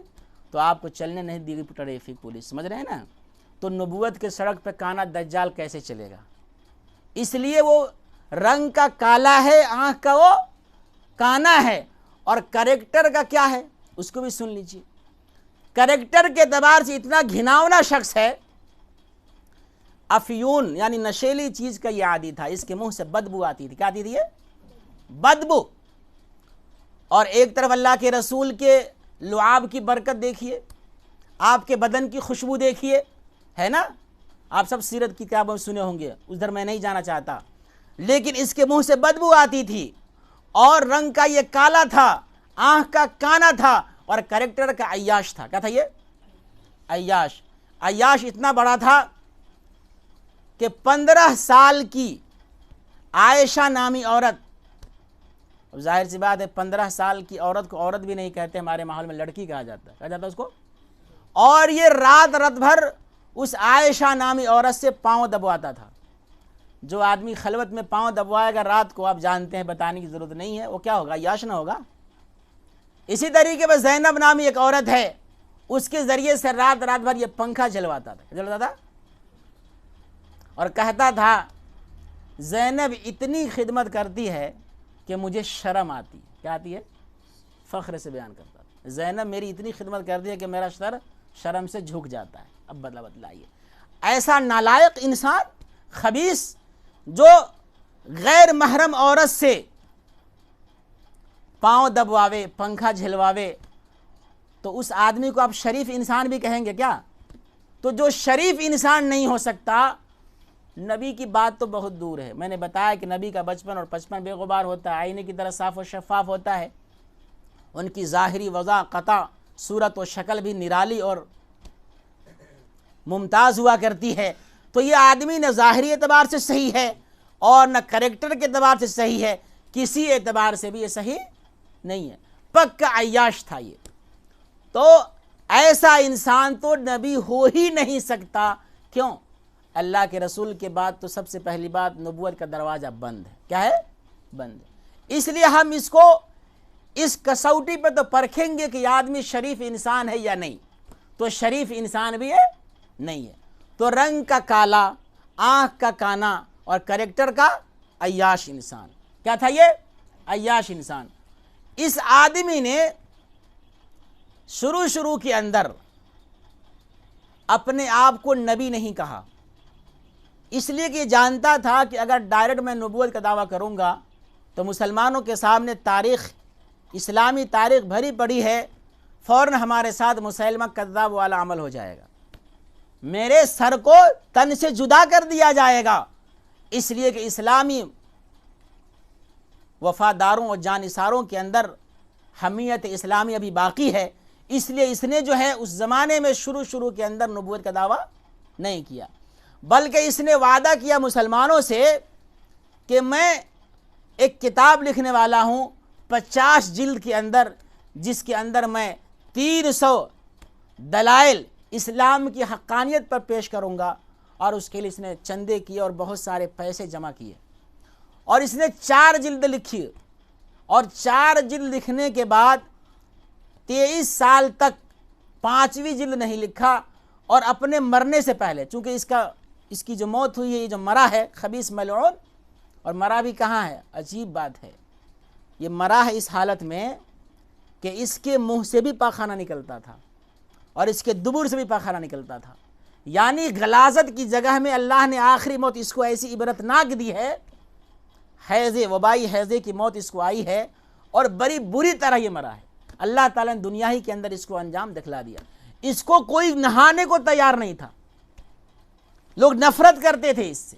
تو آپ کو چلنے نہیں دی گی ٹریفک پولیس، سمجھ رہے ہیں نا؟ تو نبوت کے سڑک پہ کانا دجال کیسے چلے گا؟ اس لیے وہ رنگ کا کالا ہے، آنکھ کا وہ کانا ہے، اور کریکٹر کا کیا ہے اس کو بھی سن لیجئے۔ کریکٹر کے اعتبار سے اتنا گھناؤنا شخص ہے، افیون یعنی نشیلی چیز کا یہ عادی تھا، اس کے منہ سے بدبو آتی تھی۔ کیا آتی تھی؟ یہ بدبو۔ اور ایک طرف اللہ کے رسول کے لعاب کی برکت دیکھیے، آپ کے بدن کی خوشبو دیکھیے، ہے نا؟ آپ سب سیرت کی کتابوں میں سنے ہوں گے، ادھر میں نہیں جانا چاہتا، لیکن اس کے منہ سے بدبو آتی تھی، اور رنگ کا یہ کالا تھا، آنکھ کا کانا تھا، اور کریکٹر کا عیاش تھا۔ کیا تھا یہ؟ عیاش۔ عیاش اتنا بڑا تھا کہ 15 سال کی عائشہ نامی عورت، اب ظاہر سی بات ہے 15 سال کی عورت کو عورت بھی نہیں کہتے، ہمارے ماحول میں لڑکی کہا جاتا ہے، کہا جاتا ہے اس کو، اور یہ رات بھر اس عائشہ نامی عورت سے پاؤں دبواتا تھا۔ جو آدمی خلوت میں پاؤں دبوائے گا رات کو، آپ جانتے ہیں، بتانے کی ضرورت نہیں ہے، وہ کیا ہوگا؟ عیاش نہ ہوگا؟ اسی طریقے پر زینب نامی ایک عورت ہے، اس کے ذریعے سے رات بھر یہ پنکھا جلواتا تھا، اور کہتا تھا زینب اتنی خدمت کرتی ہے کہ مجھے شرم آتی ہے۔ کیا آتی ہے؟ فخر سے بیان کرتا تھا، زینب میری اتنی خدمت کرتی ہے کہ میرا سر شرم سے جھک جاتا ہے۔ اب بتلائیے، ایسا نالائق انسان، خبیث، جو غیر محرم عورت سے پاؤں دبواوے، پنکھا جھلواوے، تو اس آدمی کو آپ شریف انسان بھی کہیں گے کیا؟ تو جو شریف انسان نہیں ہو سکتا، نبی کی بات تو بہت دور ہے۔ میں نے بتایا کہ نبی کا بچپن اور بچپن بے غبار ہوتا ہے، آئینے کی طرح صاف و شفاف ہوتا ہے، ان کی ظاہری وضع قطع، صورت و شکل بھی نرالی اور ممتاز ہوا کرتی ہے۔ تو یہ آدمی نہ ظاہری اعتبار سے صحیح ہے اور نہ کریکٹر کے اعتبار سے صحیح ہے، کسی اعتبار سے بھی یہ صحیح نہیں ہے، پکا عیاش تھا یہ۔ تو ایسا انسان تو نبی ہو ہی نہیں سکتا۔ کیوں؟ اللہ کے رسول کے بعد تو سب سے پہلی بات نبوت کا دروازہ بند ہے۔ کیا ہے؟ بند ہے۔ اس لیے ہم اس کو اس کسوٹی پہ تو پرکھیں گے کہ یہ آدمی شریف انسان ہے یا نہیں، تو شریف انسان بھی ہے نہیں ہے۔ تو رنگ کا کالا، آنکھ کا کانا، اور کریکٹر کا عیاش انسان۔ کیا تھا یہ؟ عیاش انسان۔ اس آدمی نے شروع کے اندر اپنے آپ کو نبی نہیں کہا، اس لیے کہ یہ جانتا تھا کہ اگر ڈائریکٹ میں نبوت کا دعویٰ کروں گا تو مسلمانوں کے سامنے تاریخ، اسلامی تاریخ بھری پڑی ہے، فوراً ہمارے ساتھ مسلمہ کذاب والا عمل ہو جائے گا، میرے سر کو تن سے جدا کر دیا جائے گا۔ اس لیے کہ اسلامی وفاداروں اور جانثاروں کے اندر حمیت اسلامی ابھی باقی ہے، اس لیے اس نے جو ہے اس زمانے میں شروع کے اندر نبوت کا دعویٰ نہیں کیا، بلکہ اس نے وعدہ کیا مسلمانوں سے کہ میں ایک کتاب لکھنے والا ہوں 50 جلد کے اندر، جس کے اندر میں 300 دلائل اسلام کی حقانیت پر پیش کروں گا، اور اس کے لیے اس نے چندے کیے اور بہت سارے پیسے جمع کیے، اور اس نے 4 جلد لکھی، اور 4 جلد لکھنے کے بعد 23 سال تک 5ویں جلد نہیں لکھا، اور اپنے مرنے سے پہلے، چونکہ اس کی جو موت ہوئی ہے، یہ جو مرا ہے خبیث ملعون، اور مرا بھی کہاں ہے؟ عجیب بات ہے، یہ مرا ہے اس حالت میں کہ اس کے منہ سے بھی پاخانہ نکلتا تھا اور اس کے دبر سے بھی پاخانہ نکلتا تھا، یعنی غلاظت کی جگہ میں اللہ نے آخری موت اس کو ایسی عبرتناک دی ہے، حیضے، وبائی حیضے کی موت اس کو آئی ہے، اور بڑی بری طرح یہ مرا ہے۔ اللہ تعالیٰ نے دنیا ہی کے اندر اس کو انجام دکھلا دیا، اس کو کوئی نہانے کو تیار نہیں تھا، لوگ نفرت کرتے تھے اس سے،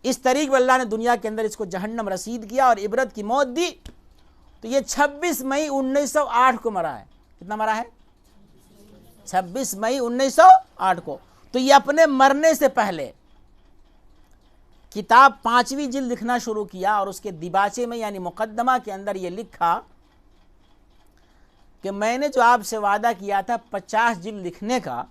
اس طریقے پر اللہ نے دنیا کے اندر اس کو جہنم رسید کیا اور عبرت کی موت دی۔ تو یہ 26 مئی 1908 کو مرا ہے۔ کتنا مرا ہے؟ 26 مئی 1908 کو۔ تو یہ اپنے مرنے سے پہلے کتاب 5ویں جلد لکھنا شروع کیا، اور اس کے دیباچے میں یعنی مقدمہ کے اندر یہ لکھا کہ میں نے جو آپ سے وعدہ کیا تھا 50 جلد لکھنے کا،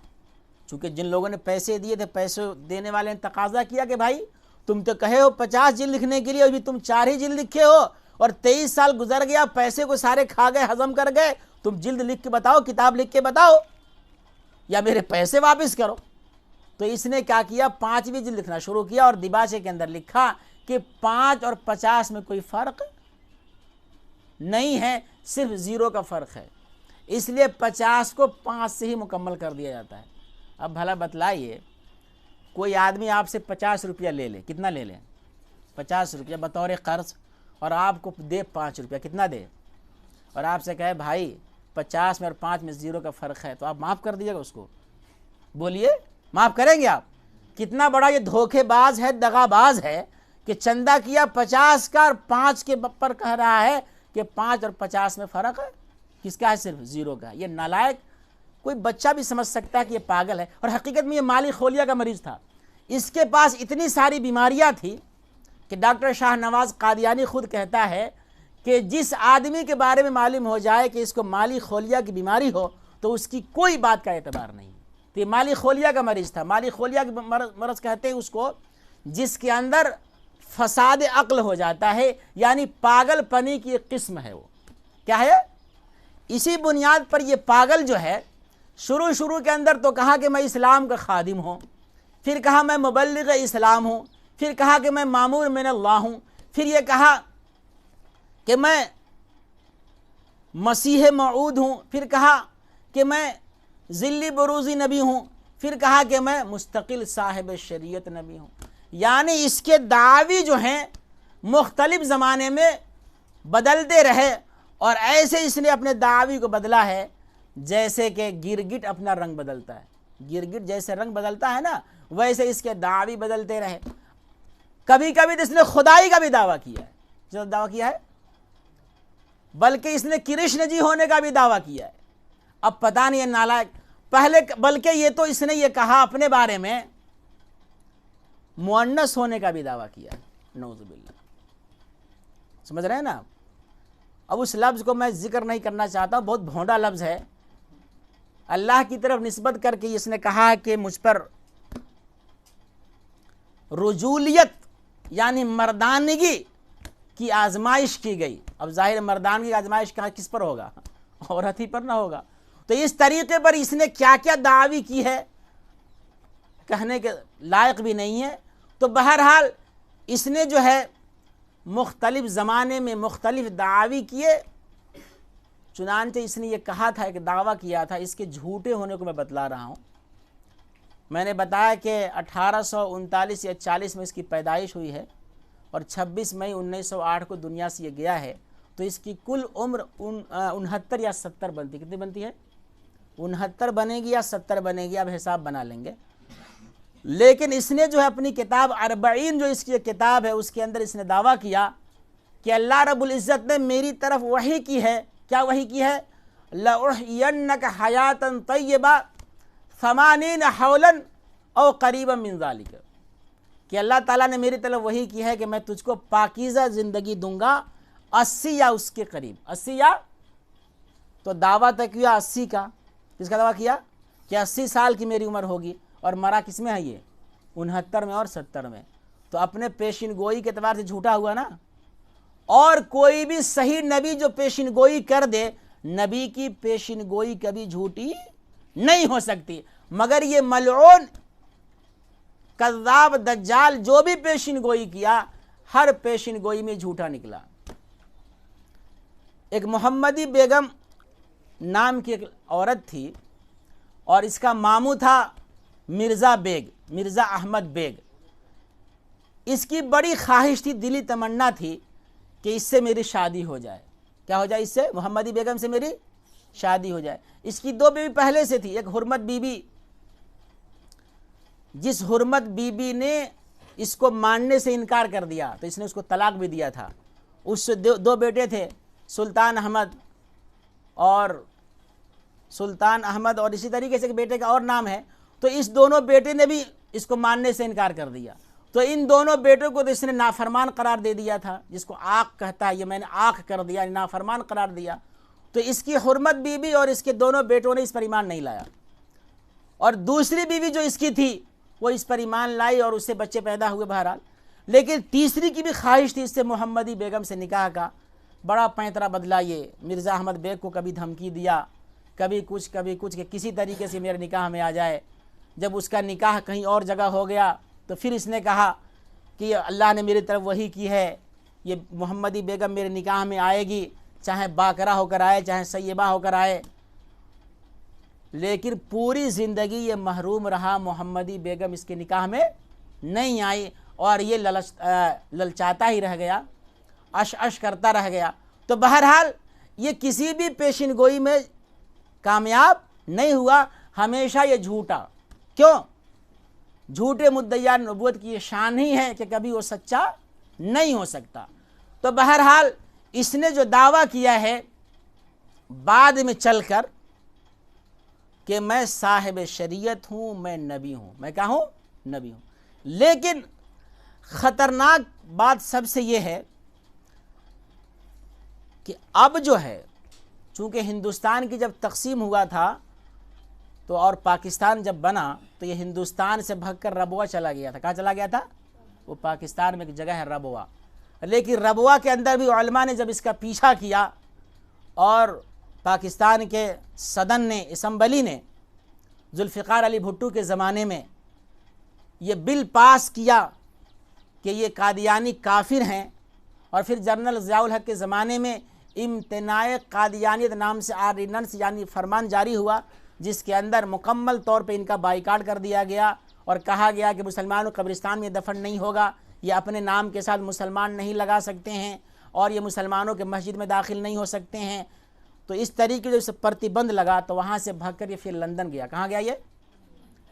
چونکہ جن لوگوں نے پیسے دیے تھے، پیسے دینے والے نے تقاضا کیا کہ بھائی تم تو کہے ہو 50 جلد لکھنے کے لیے، ابھی تم 4 ہی جلد لکھے ہو اور 23 سال گزر گیا، پیسے کو سارے کھا گئے، ہضم کر گئے، تم جلد لکھ کے بتاؤ، کتاب لکھ کے بتاؤ یا میرے پیسے واپس کرو۔ تو اس نے کیا کیا، 5ویں جلد لکھنا شروع کیا اور دیباچے کے اندر لکھا کہ 5 اور 50 میں کوئی فرق نہیں ہے، صرف 0 کا فرق ہے، اس لیے 50 کو 5 سے ہی مکمل کر دیا جاتا ہے۔ اب بھلا بتلائیے، کوئی آدمی آپ سے 50 روپیہ لے لے، کتنا لے لیں؟ 50 روپیہ بطور قرض، اور آپ کو دے 5 روپیہ، کتنا دے؟ اور آپ سے کہے بھائی 50 میں اور 5 میں 0 کا فرق ہے، تو آپ معاف کر دیجیے گا اس کو؟ بولیے معاف کریں گے آپ؟ کتنا بڑا یہ دھوکے باز ہے، دغا باز ہے کہ چندہ کیا 50 کا اور 5 کے پر کہہ رہا ہے کہ 5 اور 50 میں فرق ہے، کس کا ہے؟ صرف 0 کا۔ یہ نالائق کوئی بچہ بھی سمجھ سکتا ہے کہ یہ پاگل ہے، اور حقیقت میں یہ مالی خولیہ کا مریض تھا۔ اس کے پاس اتنی ساری بیماریاں تھی کہ ڈاکٹر شاہ نواز قادیانی خود کہتا ہے کہ جس آدمی کے بارے میں معلوم ہو جائے کہ اس کو مالی خولیہ کی بیماری ہو تو اس کی کوئی بات کا اعتبار نہیں۔ تو یہ مالی خولیہ کا مریض تھا۔ مالی خولیہ کا مرض کہتے ہیں اس کو جس کے اندر فساد عقل ہو جاتا ہے، یعنی پاگل پنی کی ایک قسم ہے۔ وہ کیا ہے؟ اسی بنیاد پر یہ پاگل جو ہے شروع کے اندر تو کہا کہ میں اسلام کا خادم ہوں، پھر کہا میں مبلغ اسلام ہوں، پھر کہا کہ میں مامور من اللہ ہوں، پھر یہ کہا کہ میں مسیح موعود ہوں، پھر کہا کہ میں ذلی بروزی نبی ہوں، پھر کہا کہ میں مستقل صاحب شریعت نبی ہوں۔ یعنی اس کے دعوی جو ہیں مختلف زمانے میں بدلتے رہے، اور ایسے اس نے اپنے دعوی کو بدلا ہے جیسے کہ گرگٹ اپنا رنگ بدلتا ہے۔ گرگٹ جیسے رنگ بدلتا ہے نا، ویسے اس کے دعوی بدلتے رہے۔ کبھی کبھی تو اس نے خدائی کا بھی دعویٰ کیا ہے، جو دعویٰ کیا ہے، بلکہ اس نے کرشن جی ہونے کا بھی دعویٰ کیا ہے۔ اب پتہ نہیں ہے نالائق، پہلے بلکہ یہ تو اس نے یہ کہا اپنے بارے میں مؤنث ہونے کا بھی دعویٰ کیا ہے، نعوذ باللہ۔ سمجھ رہے ہیں نا؟ اب اس لفظ کو میں ذکر نہیں کرنا چاہتا ہوں، بہت بھونڈا لفظ ہے۔ اللہ کی طرف نسبت کر کے اس نے کہا کہ مجھ پر رجولیت یعنی مردانگی کی آزمائش کی گئی۔ اب ظاہر مردانگی کی آزمائش کس پر ہوگا؟ عورت ہی پر نہ ہوگا۔ تو اس طریقے پر اس نے کیا کیا دعوی کی ہے کہنے کے لائق بھی نہیں ہے۔ تو بہرحال اس نے جو ہے مختلف زمانے میں مختلف دعوی کیے، چنانچہ اس نے یہ کہا تھا کہ دعویٰ کیا تھا، اس کے جھوٹے ہونے کو میں بتلا رہا ہوں۔ میں نے بتایا کہ 1839 یا 40 میں اس کی پیدائش ہوئی ہے اور 26 مئی 1908 کو دنیا سے یہ گیا ہے، تو اس کی کل عمر 69 یا 70 بنتی۔ کتنی بنتی ہے؟ 69 بنے گی یا 70 بنے گی، اب حساب بنا لیں گے۔ لیکن اس نے جو ہے اپنی کتاب 40 جو اس کی کتاب ہے اس کے اندر اس نے دعویٰ کیا کہ اللہ رب العزت نے میری طرف وحی کی ہے۔ کیا وحی کی ہے؟ لَأُحْيَنَّكَ حَيَاةً طَيِّبَةً 80 حولاً او قریباً من ذالک، کہ اللہ تعالیٰ نے میری طرف وحی کی ہے کہ میں تجھ کو پاکیزہ زندگی دوں گا 80 یا اس کے قریب۔ 80 یا تو دعویٰ تک کیا 80 کا، کس کا دعویٰ کیا کہ 80 سال کی میری عمر ہوگی، اور مرا کس میں ہے یہ؟ 69 میں اور 70 میں۔ تو اپنے پیشین گوئی کے اعتبار سے جھوٹا ہوا نا۔ اور کوئی بھی صحیح نبی جو پیشین گوئی کر دے، نبی کی پیشین گوئی کبھی جھوٹی نہیں ہو سکتی، مگر یہ ملعون کذاب دجال جو بھی پیشین گوئی کیا، ہر پیشین گوئی میں جھوٹا نکلا۔ ایک محمدی بیگم نام کی ایک عورت تھی، اور اس کا ماموں تھا مرزا بیگ، مرزا احمد بیگ۔ اس کی بڑی خواہش تھی، دلی تمنا تھی کہ اس سے میری شادی ہو جائے۔ کیا ہو جائے؟ اس سے، محمدی بیگم سے میری شادی ہو جائے۔ اس کی 2 بیوی پہلے سے تھی، ایک حرمت بی بی، جس حرمت بی بی نے اس کو ماننے سے انکار کر دیا تو اس نے اس کو طلاق بھی دیا تھا۔ اس سے 2 بیٹے تھے، سلطان احمد اور اسی طریقے سے ایک بیٹے کا اور نام ہے۔ تو اس دونوں بیٹے نے بھی اس کو ماننے سے انکار کر دیا، تو ان دونوں بیٹوں کو تو اس نے نافرمان قرار دے دیا تھا، جس کو آق کہتا ہے، یہ میں نے آق کر دیا، نافرمان قرار دیا۔ تو اس کی حرمت بی بی اور اس کے دونوں بیٹوں نے اس پر ایمان نہیں لایا۔ اور دوسری بیوی جو اس کی تھی وہ اس پر ایمان لائی اور اس سے بچے پیدا ہوئے بہرحال، لیکن تیسری کی بھی خواہش تھی اس سے محمدی بیگم سے نکاح کا۔ بڑا پینترا بدلا یہ، مرزا احمد بیگ کو کبھی دھمکی دیا، کبھی کچھ کہ کسی طریقے سے میرے نکاح میں آ جائے۔ جب اس کا نکاح کہیں اور جگہ ہو گیا تو پھر اس نے کہا کہ اللہ نے میری طرف وحی کی ہے، یہ محمدی بیگم میرے نکاح میں آئے گی، چاہے باکرہ ہو کر آئے چاہے سیبہ ہو کر آئے۔ لیکن پوری زندگی یہ محروم رہا، محمدی بیگم اس کے نکاح میں نہیں آئی اور یہ للچاتا ہی رہ گیا، عش کرتا رہ گیا۔ تو بہرحال یہ کسی بھی پیشن گوئی میں کامیاب نہیں ہوا، ہمیشہ یہ جھوٹا۔ کیوں؟ جھوٹے مدعیان نبوت کی یہ شان ہی ہے کہ کبھی وہ سچا نہیں ہو سکتا۔ تو بہرحال اس نے جو دعویٰ کیا ہے بعد میں چل کر کہ میں صاحب شریعت ہوں، میں نبی ہوں، میں کیا ہوں؟ نبی ہوں۔ لیکن خطرناک بات سب سے یہ ہے کہ اب جو ہے چونکہ ہندوستان کی جب تقسیم ہوا تھا تو اور پاکستان جب بنا تو یہ ہندوستان سے بھگ کر ربوہ چلا گیا تھا۔ کہاں چلا گیا تھا؟ وہ پاکستان میں ایک جگہ ہے ربوہ۔ لیکن ربوہ کے اندر بھی علماء نے جب اس کا پیچھا کیا اور پاکستان کے صدن نے، اسمبلی نے ذوالفقار علی بھٹو کے زمانے میں یہ بل پاس کیا کہ یہ قادیانی کافر ہیں، اور پھر جنرل ضیاء الحق کے زمانے میں امتناع قادیانیت نام سے آرڈیننس یعنی فرمان جاری ہوا، جس کے اندر مکمل طور پہ ان کا بائیکاٹ کر دیا گیا اور کہا گیا کہ مسلمانوں قبرستان میں دفن نہیں ہوگا، یہ اپنے نام کے ساتھ مسلمان نہیں لگا سکتے ہیں اور یہ مسلمانوں کے مسجد میں داخل نہیں ہو سکتے ہیں۔ تو اس طریقے سے پرتیبند لگا تو وہاں سے بھگ کر یہ پھر لندن گیا۔ کہاں گیا یہ؟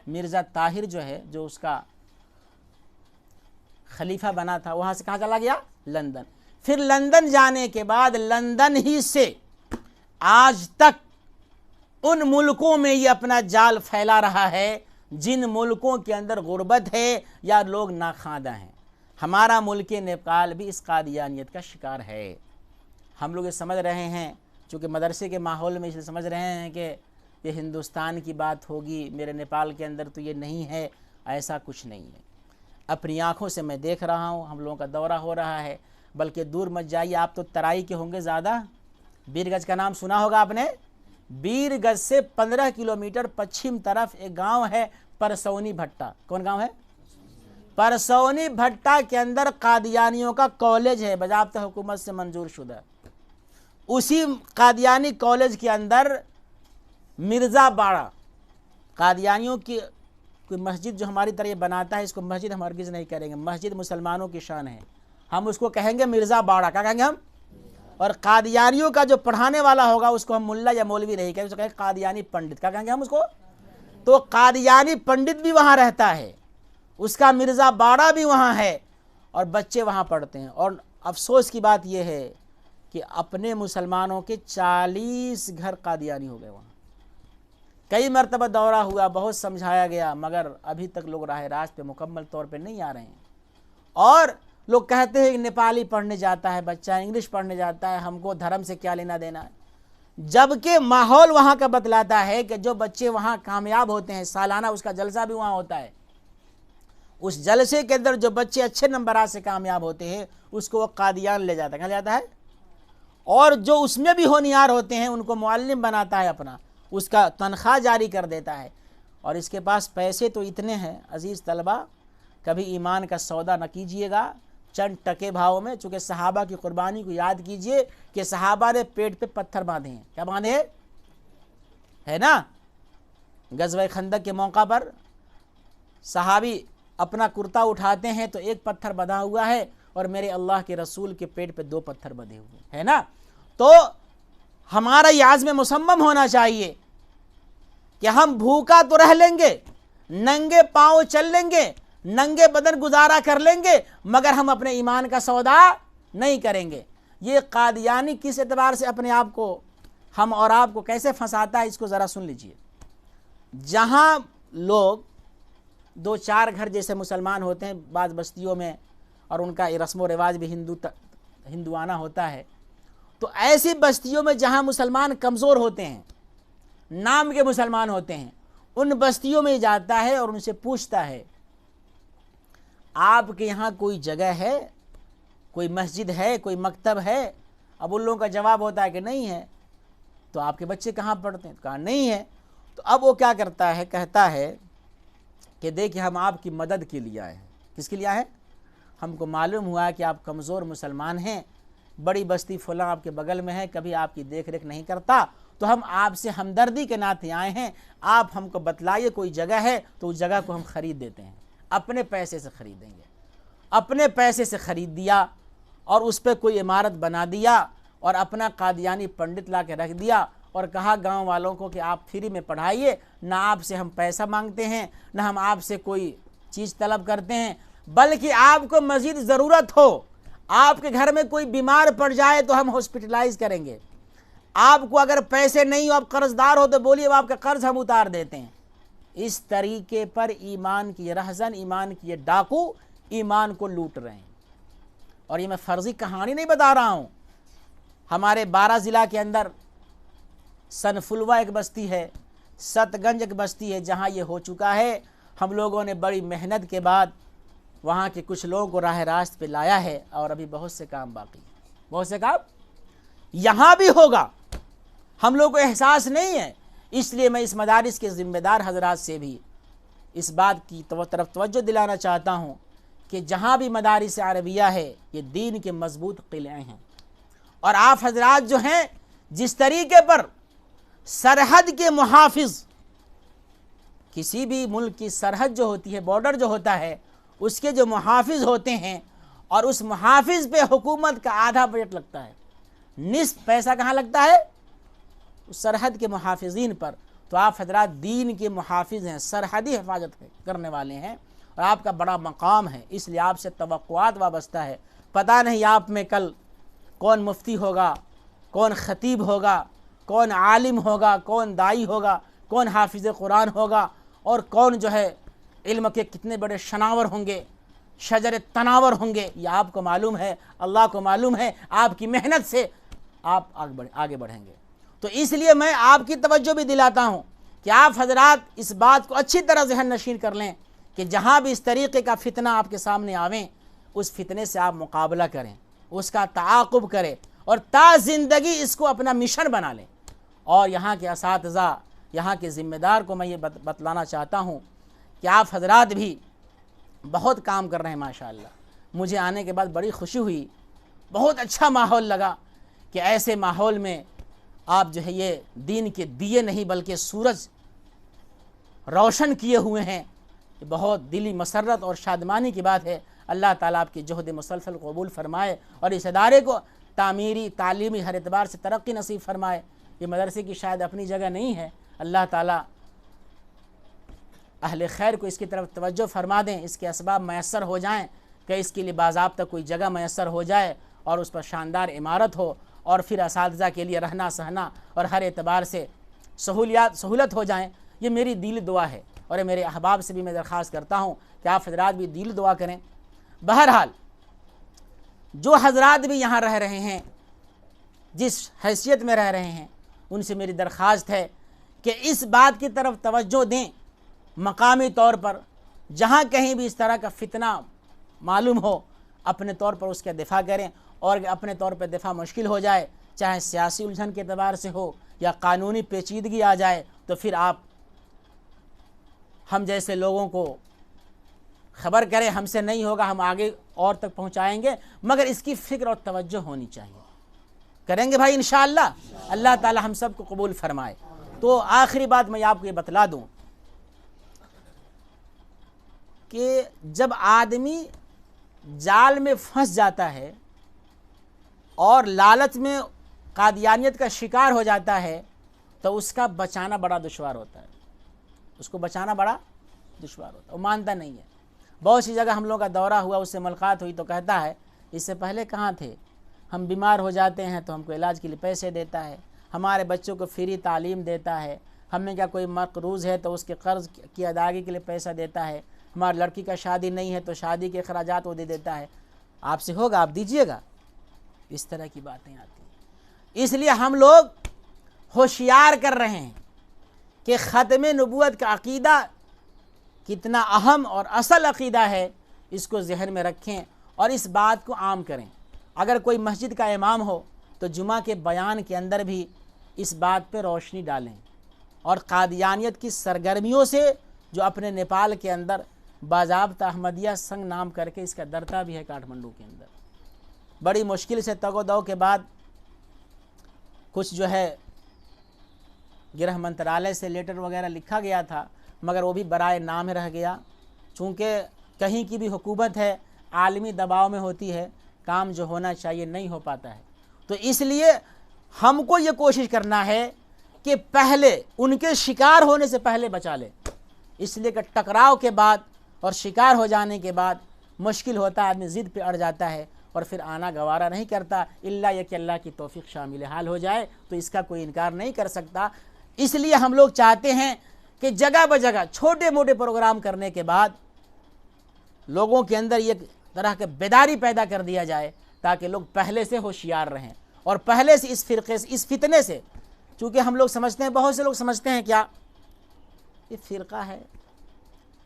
مرزا طاہر جو ہے جو اس کا خلیفہ بنا تھا، وہاں سے کہاں چلا گیا؟ لندن۔ پھر لندن جانے کے بعد لندن ہی سے آج تک ان ملکوں میں یہ اپنا جال پھیلا رہا ہے جن ملکوں کے اندر غربت ہے یا لوگ ناخواندہ ہیں۔ ہمارا ملک نیپال بھی اس قادیانیت کا شکار ہے۔ ہم لوگ یہ سمجھ رہے ہیں چونکہ مدرسے کے ماحول میں اس لیے سمجھ رہے ہیں کہ یہ ہندوستان کی بات ہوگی، میرے نیپال کے اندر تو یہ نہیں ہے، ایسا کچھ نہیں ہے۔ اپنی آنکھوں سے میں دیکھ رہا ہوں، ہم لوگوں کا دورہ ہو رہا ہے، بلکہ دور مت جائیے، آپ تو ترائی کے ہوں گے زیادہ۔ بیرگج کا نام سنا ہوگا آپ نے؟ بیرگج سے 15 کلومیٹر پچھم طرف ایک گاؤں ہے پرسونی بھٹا۔ کون گاؤں ہے؟ پرسونی بھٹا کے اندر قادیانیوں کا کالج ہے، بضابطہ حکومت سے منظور شدہ۔ اسی قادیانی کالج کے اندر مرزا باڑہ، قادیانیوں کی کوئی مسجد جو ہماری طرح یہ بناتا ہے، اس کو مسجد ہم ہرگز نہیں کریں گے، مسجد مسلمانوں کی شان ہے، ہم اس کو کہیں گے مرزا باڑہ۔ کیا کہیں گے ہم؟ اور قادیانیوں کا جو پڑھانے والا ہوگا اس کو ہم ملا یا مولوی نہیں کہیں، اس کو کہیں قادیانی پنڈت۔ کیا کہیں گے ہم اس کو؟ تو قادیانی پنڈت بھی وہاں رہتا ہے، اس کا مرزا باڑہ بھی وہاں ہے اور بچے وہاں پڑھتے ہیں۔ اور افسوس کی بات یہ ہے کہ اپنے مسلمانوں کے 40 گھر قادیانی ہو گئے وہاں۔ کئی مرتبہ دورہ ہوا، بہت سمجھایا گیا، مگر ابھی تک لوگ راہ راست پہ مکمل طور پہ نہیں آ رہے ہیں۔ اور لوگ کہتے ہیں کہ نیپالی پڑھنے جاتا ہے بچہ، انگلش پڑھنے جاتا ہے، ہم کو دھرم سے کیا لینا دینا ہے، جبکہ ماحول وہاں کا بتلاتا ہے کہ جو بچے وہاں کامیاب ہوتے ہیں، سالانہ اس کا جلسہ بھی وہاں ہوتا ہے، اس جلسے کے اندر جو بچے اچھے نمبرات سے کامیاب ہوتے ہیں اس کو وہ قادیان لے جاتا ہے۔ کہاں لے جاتا ہے؟ اور جو اس میں بھی ہونہار ہوتے ہیں ان کو معلم بناتا ہے، اپنا اس کا تنخواہ جاری کر دیتا ہے۔ اور اس کے پاس پیسے تو اتنے ہیں عزیز طلبہ، کبھی ایمان کا سودا نہ کیجئے گا چند ٹکے بھاؤ میں، چونکہ صحابہ کی قربانی کو یاد کیجئے کہ صحابہ نے پیٹ پہ پتھر باندھے ہیں۔ کیا باندھے ہے نا؟ غزوہ خندق کے موقع پر صحابی اپنا کرتا اٹھاتے ہیں تو ایک پتھر بندھا ہوا ہے اور میرے اللہ کے رسول کے پیٹ پہ 2 پتھر بندھے ہوئے ہیں نا۔ تو ہمارا یہ عزم مصمم ہونا چاہیے کہ ہم بھوکا تو رہ لیں گے، ننگے پاؤں چل لیں گے، ننگے بدن گزارا کر لیں گے، مگر ہم اپنے ایمان کا سودا نہیں کریں گے۔ یہ قادیانی کس اعتبار سے اپنے آپ کو، ہم اور آپ کو کیسے پھنساتا ہے، اس کو ذرا سن لیجئے۔ جہاں لوگ 2-4 گھر جیسے مسلمان ہوتے ہیں بعض بستیوں میں، اور ان کا رسم و رواج بھی ہندوانہ ہوتا ہے، تو ایسی بستیوں میں جہاں مسلمان کمزور ہوتے ہیں، نام کے مسلمان ہوتے ہیں، ان بستیوں میں جاتا ہے اور ان سے پوچھتا ہے آپ کے یہاں کوئی جگہ ہے، کوئی مسجد ہے، کوئی مکتب ہے؟ اب ان لوگوں کا جواب ہوتا ہے کہ نہیں ہے۔ تو آپ کے بچے کہاں پڑھتے ہیں؟ کہا نہیں ہے۔ تو اب وہ کیا کرتا ہے، کہتا ہے کہ دیکھیں ہم آپ کی مدد کے لیے آئے ہیں۔ کس کے لیے آئے ہیں؟ ہم کو معلوم ہوا کہ آپ کمزور مسلمان ہیں، بڑی بستی فلاں آپ کے بغل میں ہے، کبھی آپ کی دیکھ ریکھ نہیں کرتا، تو ہم آپ سے ہمدردی کے ناطے آئے ہیں، آپ ہم کو بتلائیے کوئی جگہ ہے تو اس جگہ کو ہم خرید دیتے ہیں، اپنے پیسے سے خریدیں گے۔ اپنے پیسے سے خرید دیا اور اس پہ کوئی عمارت بنا دیا اور اپنا قادیانی پنڈت لا کے رکھ دیا اور کہا گاؤں والوں کو کہ آپ فری میں پڑھائیے، نہ آپ سے ہم پیسہ مانگتے ہیں، نہ ہم آپ سے کوئی چیز طلب کرتے ہیں، بلکہ آپ کو مزید ضرورت ہو، آپ کے گھر میں کوئی بیمار پڑ جائے تو ہم ہاسپٹلائز کریں گے، آپ کو اگر پیسے نہیں ہو، آپ قرض دار ہو تو بولیے آپ کا قرض ہم اتار دیتے ہیں۔ اس طریقے پر ایمان کی رہزن، ایمان کی ڈاکو ایمان کو لوٹ رہے ہیں۔ اور یہ میں فرضی کہانی نہیں بتا رہا ہوں، ہمارے بارہ ضلع کے اندر سنفلوا ایک بستی ہے، ست گنج ایک بستی ہے، جہاں یہ ہو چکا ہے۔ ہم لوگوں نے بڑی محنت کے بعد وہاں کے کچھ لوگوں کو راہ راست پہ لایا ہے، اور ابھی بہت سے کام باقی ہیں، بہت سے کام یہاں بھی ہوگا، ہم لوگ کو احساس نہیں ہے۔ اس لیے میں اس مدارس کے ذمہ دار حضرات سے بھی اس بات کی طرف توجہ دلانا چاہتا ہوں کہ جہاں بھی مدارس عربیہ ہے یہ دین کے مضبوط قلعے ہیں، اور آپ حضرات جو ہیں جس طریقے پر سرحد کے محافظ، کسی بھی ملک کی سرحد جو ہوتی ہے، بارڈر جو ہوتا ہے، اس کے جو محافظ ہوتے ہیں، اور اس محافظ پہ حکومت کا آدھا بجٹ لگتا ہے، نصف پیسہ کہاں لگتا ہے؟ سرحد کے محافظین پر۔ تو آپ حضرات دین کے محافظ ہیں، سرحدی حفاظت کرنے والے ہیں، اور آپ کا بڑا مقام ہے، اس لیے آپ سے توقعات وابستہ ہے۔ پتہ نہیں آپ میں کل کون مفتی ہوگا، کون خطیب ہوگا، کون عالم ہوگا، کون دائی ہوگا، کون حافظ قرآن ہوگا، اور کون جو ہے علم کے کتنے بڑے شناور ہوں گے، شجر تناور ہوں گے، یہ آپ کو معلوم ہے، اللہ کو معلوم ہے۔ آپ کی محنت سے آپ آگے بڑھیں گے۔ تو اس لیے میں آپ کی توجہ بھی دلاتا ہوں کہ آپ حضرات اس بات کو اچھی طرح ذہن نشین کر لیں کہ جہاں بھی اس طریقے کا فتنہ آپ کے سامنے آویں، اس فتنے سے آپ مقابلہ کریں، اس کا تعاقب کریں، اور تا زندگی اس کو اپنا مشن بنا لیں۔ اور یہاں کے اساتذہ، یہاں کے ذمہ دار کو میں یہ بتلانا چاہتا ہوں کہ آپ حضرات بھی بہت کام کر رہے ہیں ماشاءاللہ۔ مجھے آنے کے بعد بڑی خوشی ہوئی، بہت اچھا ماحول لگا کہ ایسے ماحول میں آپ جو ہے یہ دین کے دیے نہیں بلکہ سورج روشن کیے ہوئے ہیں۔ یہ بہت دلی مسرت اور شادمانی کی بات ہے۔ اللہ تعالیٰ آپ کی جہد مسلسل قبول فرمائے اور اس ادارے کو تعمیری، تعلیمی ہر اعتبار سے ترقی نصیب فرمائے۔ یہ مدرسے کی شاید اپنی جگہ نہیں ہے، اللہ تعالیٰ اہل خیر کو اس کی طرف توجہ فرما دیں، اس کے اسباب میسر ہو جائیں کہ اس کے لیے باضابطہ کوئی جگہ میسر ہو جائے اور اس پر شاندار عمارت ہو، اور پھر اساتذہ کے لیے رہنا سہنا اور ہر اعتبار سے سہولت ہو جائیں۔ یہ میری دلی دعا ہے، اور یہ میرے احباب سے بھی میں درخواست کرتا ہوں کہ آپ حضرات بھی دلی دعا کریں۔ بہرحال جو حضرات بھی یہاں رہ رہے ہیں، جس حیثیت میں رہ رہے ہیں، ان سے میری درخواست ہے کہ اس بات کی طرف توجہ دیں، مقامی طور پر جہاں کہیں بھی اس طرح کا فتنہ معلوم ہو، اپنے طور پر اس کا دفاع کریں، اور اپنے طور پر دفاع مشکل ہو جائے، چاہے سیاسی الجھن کے اعتبار سے ہو یا قانونی پیچیدگی آ جائے، تو پھر آپ ہم جیسے لوگوں کو خبر کریں، ہم سے نہیں ہوگا، ہم آگے اور تک پہنچائیں گے، مگر اس کی فکر اور توجہ ہونی چاہیے۔ کریں گے بھائی انشاءاللہ، اللہ تعالی ہم سب کو قبول فرمائے۔ تو آخری بات میں آپ کو یہ بتلا دوں کہ جب آدمی جال میں پھنس جاتا ہے اور لالچ میں قادیانیت کا شکار ہو جاتا ہے، تو اس کا بچانا بڑا دشوار ہوتا ہے، اس کو بچانا بڑا دشوار ہوتا ہے، وہ مانتا نہیں ہے۔ بہت سی جگہ ہم لوگوں کا دورہ ہوا، اس سے ملاقات ہوئی تو کہتا ہے اس سے پہلے کہاں تھے، ہم بیمار ہو جاتے ہیں تو ہم کو علاج کے لیے پیسے دیتا ہے، ہمارے بچوں کو فری تعلیم دیتا ہے، ہم میں کیا کوئی مقروض ہے تو اس کے قرض کی ادائیگی کے لیے پیسہ دیتا ہے، ہماری لڑکی کا شادی نہیں ہے تو شادی کے اخراجات وہ دے دیتا ہے۔ آپ سے ہوگا، آپ دیجئے گا، اس طرح کی باتیں آتی ہیں۔ اس لیے ہم لوگ ہوشیار کر رہے ہیں کہ ختم نبوت کا عقیدہ کتنا اہم اور اصل عقیدہ ہے، اس کو ذہن میں رکھیں اور اس بات کو عام کریں۔ اگر کوئی مسجد کا امام ہو تو جمعہ کے بیان کے اندر بھی اس بات پہ روشنی ڈالیں، اور قادیانیت کی سرگرمیوں سے جو اپنے نیپال کے اندر باضابطہ احمدیہ سنگھ نام کر کے اس کا درتا بھی ہے کاٹھمنڈو کے اندر، بڑی مشکل سے تگ و دو کے بعد کچھ جو ہے گرہ منترالیہ سے لیٹر وغیرہ لکھا گیا تھا، مگر وہ بھی برائے نام رہ گیا، چونکہ کہیں کی بھی حکومت ہے عالمی دباؤ میں ہوتی ہے، کام جو ہونا چاہیے نہیں ہو پاتا ہے۔ تو اس لیے ہم کو یہ کوشش کرنا ہے کہ پہلے ان کے شکار ہونے سے پہلے بچا لیں، اس لیے کہ ٹکراؤ کے بعد اور شکار ہو جانے کے بعد مشکل ہوتا ہے، آدمی ضد پہ اڑ جاتا ہے اور پھر آنا گوارا نہیں کرتا، الا یہ کہ اللہ کی توفیق شامل حال ہو جائے تو اس کا کوئی انکار نہیں کر سکتا۔ اس لیے ہم لوگ چاہتے ہیں کہ جگہ بجگہ چھوٹے موٹے پروگرام کرنے کے بعد لوگوں کے اندر ایک طرح کے بیداری پیدا کر دیا جائے، تاکہ لوگ پہلے سے ہوشیار رہیں اور پہلے سے اس فرقے سے، اس فتنے سے، چونکہ ہم لوگ سمجھتے ہیں، بہت سے لوگ سمجھتے ہیں کیا یہ فرقہ ہے،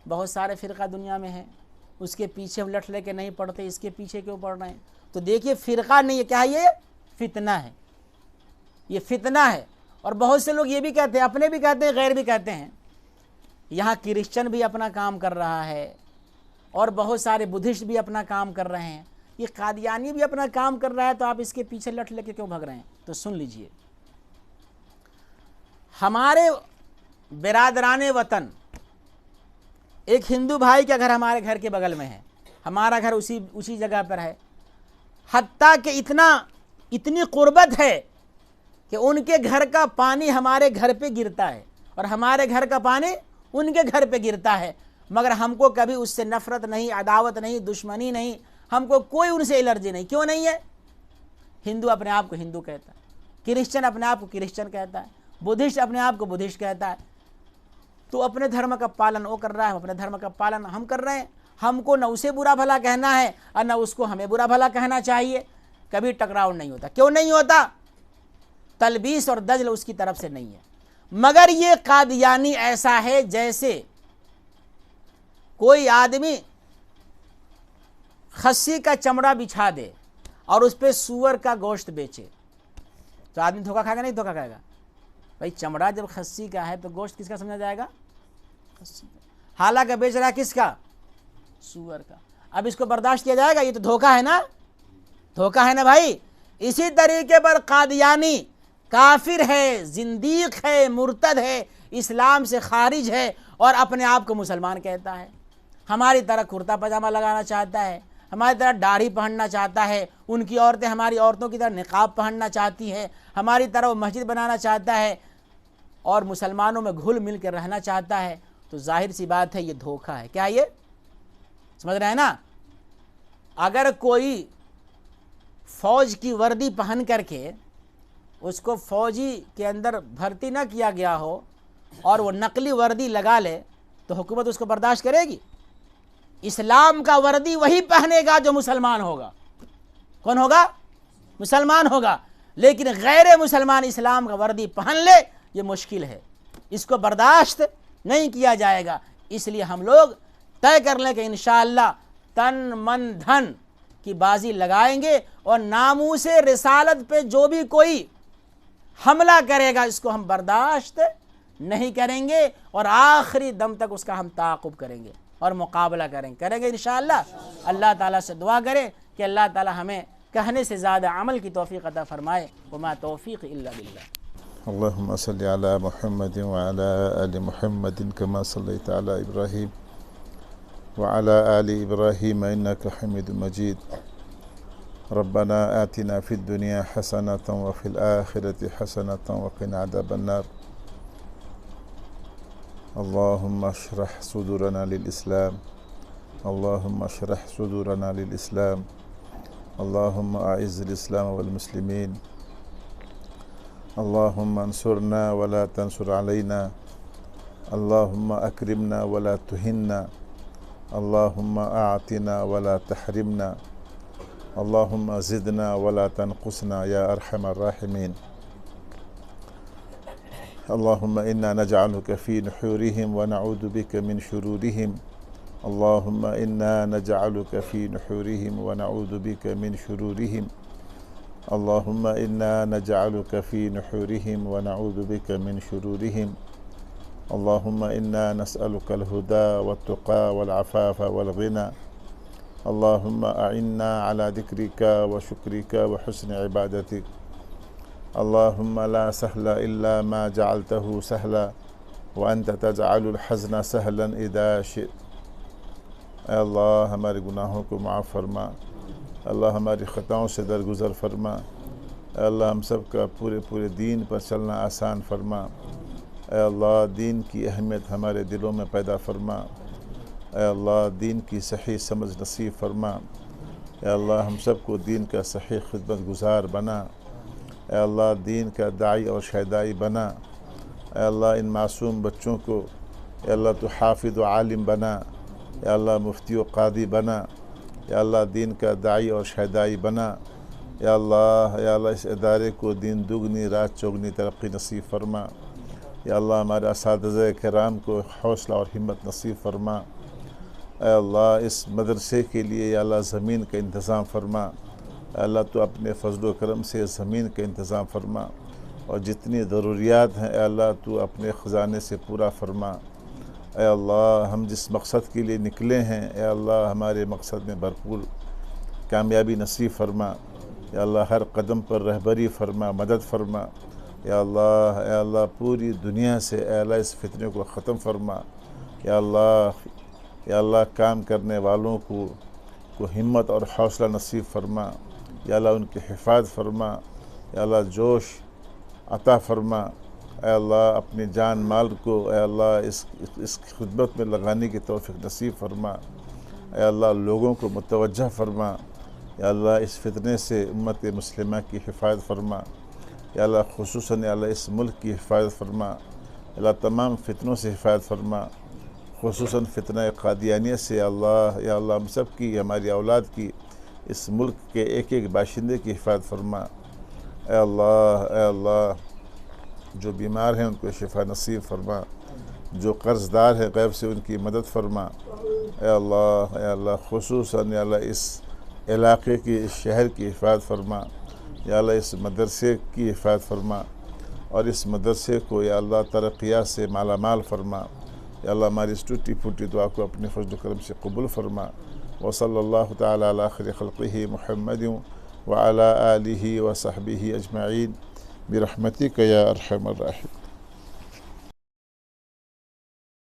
بہت سارے فرقہ دنیا میں ہیں، اس کے پیچھے ہم لٹ لے کے نہیں پڑھتے، اس کے پیچھے کیوں پڑھ رہے ہیں؟ تو دیکھیے فرقہ نہیں ہے، کیا ہے یہ فتنہ ہے، یہ فتنہ ہے۔ اور بہت سے لوگ یہ بھی کہتے ہیں، اپنے بھی کہتے ہیں، غیر بھی کہتے ہیں، یہاں کرسچن بھی اپنا کام کر رہا ہے اور بہت سارے بدھسٹ بھی اپنا کام کر رہے ہیں، یہ قادیانی بھی اپنا کام کر رہا ہے، تو آپ اس کے پیچھے لٹ لے کے کیوں بھگ رہے ہیں؟ تو سن لیجئے، ہمارے برادران وطن، ایک ہندو بھائی کا گھر ہمارے گھر کے بغل میں ہے، ہمارا گھر اسی جگہ پر ہے، حتیٰ کہ اتنی قربت ہے کہ ان کے گھر کا پانی ہمارے گھر پہ گرتا ہے اور ہمارے گھر کا پانی ان کے گھر پہ گرتا ہے، مگر ہم کو کبھی اس سے نفرت نہیں، عداوت نہیں، دشمنی نہیں، ہم کو کوئی ان سے الرجی نہیں۔ کیوں نہیں ہے؟ ہندو اپنے آپ کو ہندو کہتا ہے، کرسچن اپنے آپ کو کرسچن کہتا ہے، بدھسٹ اپنے آپ کو بدھسٹ کہتا ہے، تو اپنے دھرم کا پالن وہ کر رہا ہے، ہم اپنے دھرم کا پالن ہم کر رہے ہیں، ہم کو نہ اسے برا بھلا کہنا ہے اور نہ اس کو ہمیں برا بھلا کہنا چاہیے، کبھی ٹکراؤ نہیں ہوتا۔ کیوں نہیں ہوتا؟ تلبیس اور دجل اس کی طرف سے نہیں ہے، مگر یہ قادیانی ایسا ہے جیسے کوئی آدمی خصی کا چمڑا بچھا دے اور اس پہ سور کا گوشت بیچے، تو آدمی دھوکہ کھائے گا نہیں دھوکہ کھائے گا؟ بھائی چمڑا جب خصی کا ہے تو گوشت کس کا سمجھا جائے گا؟ خصی کا، حالانکہ بیچ رہا کس کا؟ سور کا۔ اب اس کو برداشت کیا جائے گا؟ یہ تو دھوکہ ہے نا، دھوکہ ہے نا بھائی۔ اسی طریقے پر قادیانی کافر ہے، زندیق ہے، مرتد ہے، اسلام سے خارج ہے اور اپنے آپ کو مسلمان کہتا ہے، ہماری طرح کرتا پاجامہ لگانا چاہتا ہے، ہماری طرح داڑھی پہننا چاہتا ہے، ان کی عورتیں ہماری عورتوں کی طرح نقاب پہننا چاہتی ہیں، ہماری طرح وہ مسجد بنانا چاہتا ہے اور مسلمانوں میں گھل مل کے رہنا چاہتا ہے، تو ظاہر سی بات ہے یہ دھوکہ ہے۔ کیا یہ سمجھ رہے ہیں نا؟ اگر کوئی فوج کی وردی پہن کر کے اس کو فوجی کے اندر بھرتی نہ کیا گیا ہو اور وہ نقلی وردی لگا لے تو حکومت اس کو برداشت کرے گی؟ اسلام کا وردی وہی پہنے گا جو مسلمان ہوگا۔ کون ہوگا؟ مسلمان ہوگا، لیکن غیر مسلمان اسلام کا وردی پہن لے یہ مشکل ہے، اس کو برداشت نہیں کیا جائے گا۔ اس لیے ہم لوگ طے کر لیں کہ انشاءاللہ تن من دھن کی بازی لگائیں گے اور ناموس رسالت پہ جو بھی کوئی حملہ کرے گا اس کو ہم برداشت نہیں کریں گے اور آخری دم تک اس کا ہم تعاقب کریں گے اور مقابلہ کریں گے انشاءاللہ۔ اللہ تعالیٰ سے دعا کریں کہ اللہ تعالیٰ ہمیں کہنے سے زیادہ عمل کی توفیق عطا فرمائے۔ وما توفیق الا باللہ۔ اللهم صل على محمد وعلى آل محمد كما صليت على إبراهيم وعلى آل إبراهيم إنك حميد مجيد. ربنا آتنا في الدنيا حسنة وفي الآخرة حسنة وقنا عذاب النار. اللهم اشرح صدورنا للإسلام، اللهم اشرح صدورنا للإسلام، اللهم أعز الإسلام والمسلمين، اللهم انصرنا ولا تنصر علينا، اللهم أكرمنا ولا تهنا، اللهم أعطنا ولا تحرمنا، اللهم زدنا ولا تنقصنا يا أرحم الراحمين. اللهم إنا نجعلك في نحورهم ونعوذ بك من شرورهم. اللهم إنا نجعلك في نحورهم ونعوذ بك من شرورهم. اللهم إنا نجعلك في نحورهم ونعوذ بك من شرورهم. اللهم إنا نسألك الهدى والتقى والعفاف والغنى. اللهم أعنا على ذكرك وشكرك وحسن عبادتك. اللهم لا سهل إلا ما جعلته سهلا وأنت تجعل الحزن سهلا إذا شئت. اے اللہ ہمارے گناہوں کو معاف فرما. اللہ ہماری خطاؤں سے درگزر فرما. اے اللہ ہم سب کا پورے دین پر چلنا آسان فرما. اے اللہ دین کی اہمیت ہمارے دلوں میں پیدا فرما. اے اللہ دین کی صحیح سمجھ نصیب فرما. اے اللہ ہم سب کو دین کا صحیح خدمت گزار بنا. اے اللہ دین کا داعی اور شہدائی بنا. اے اللہ ان معصوم بچوں کو اے اللہ تو حافظ و عالم بنا. اے اللہ مفتی و قاضی بنا. یا اللہ دین کا داعی اور شہدائی بنا. یا اللہ اس ادارے کو دین دگنی رات چوگنی ترقی نصیب فرما. یا اللہ ہمارے اساتذہ کرام کو حوصلہ اور ہمت نصیب فرما. اے اللہ اس مدرسے کے لیے یا اللہ زمین کا انتظام فرما. اے اللہ تو اپنے فضل و کرم سے زمین کا انتظام فرما اور جتنی ضروریات ہیں اے اللہ تو اپنے خزانے سے پورا فرما. اے اللہ ہم جس مقصد کے لیے نکلے ہیں اے اللہ ہمارے مقصد میں بھرپور کامیابی نصیب فرما. یا اللہ ہر قدم پر رہبری فرما، مدد فرما. یا اللہ پوری دنیا سے اے اللہ اس فتنے کو ختم فرما. یا اللہ کام کرنے والوں کو ہمت اور حوصلہ نصیب فرما. یا اللہ ان کی حفاظت فرما. یا اللہ جوش عطا فرما. اے اللہ اپنی جان مال کو اے اللہ اس خدمت میں لگانے کی توفیق نصیب فرما. اے اللہ لوگوں کو متوجہ فرما. یا اللہ اس فتنے سے امت مسلمہ کی حفاظت فرما. یا اللہ خصوصاً یا اللہ اس ملک کی حفاظت فرما. یا اللہ تمام فتنوں سے حفاظت فرما، خصوصاً فتنہ قادیانیت سے. یا اللہ ہم سب کی، ہماری اولاد کی، اس ملک کے ایک باشندے کی حفاظت فرما. اے اللہ جو بیمار ہیں ان کو شفا نصیب فرما. جو قرض دار ہیں غیب سے ان کی مدد فرما. اے اللہ خصوصاً یا اللہ اس علاقے کی، اس شہر کی حفاظت فرما. یا اللہ اس مدرسے کی حفاظت فرما اور اس مدرسے کو یا اللہ ترقیات سے مالا مال فرما. یا اللہ ہماری اس ٹوٹی پھوٹی دعا کو اپنے فضل و کرم سے قبول فرما. وصلی اللہ تعالی علی خیر خلقہ محمد وعلی آلہ وصحبہ اجمعین برحمتک یا ارحم الراحمین.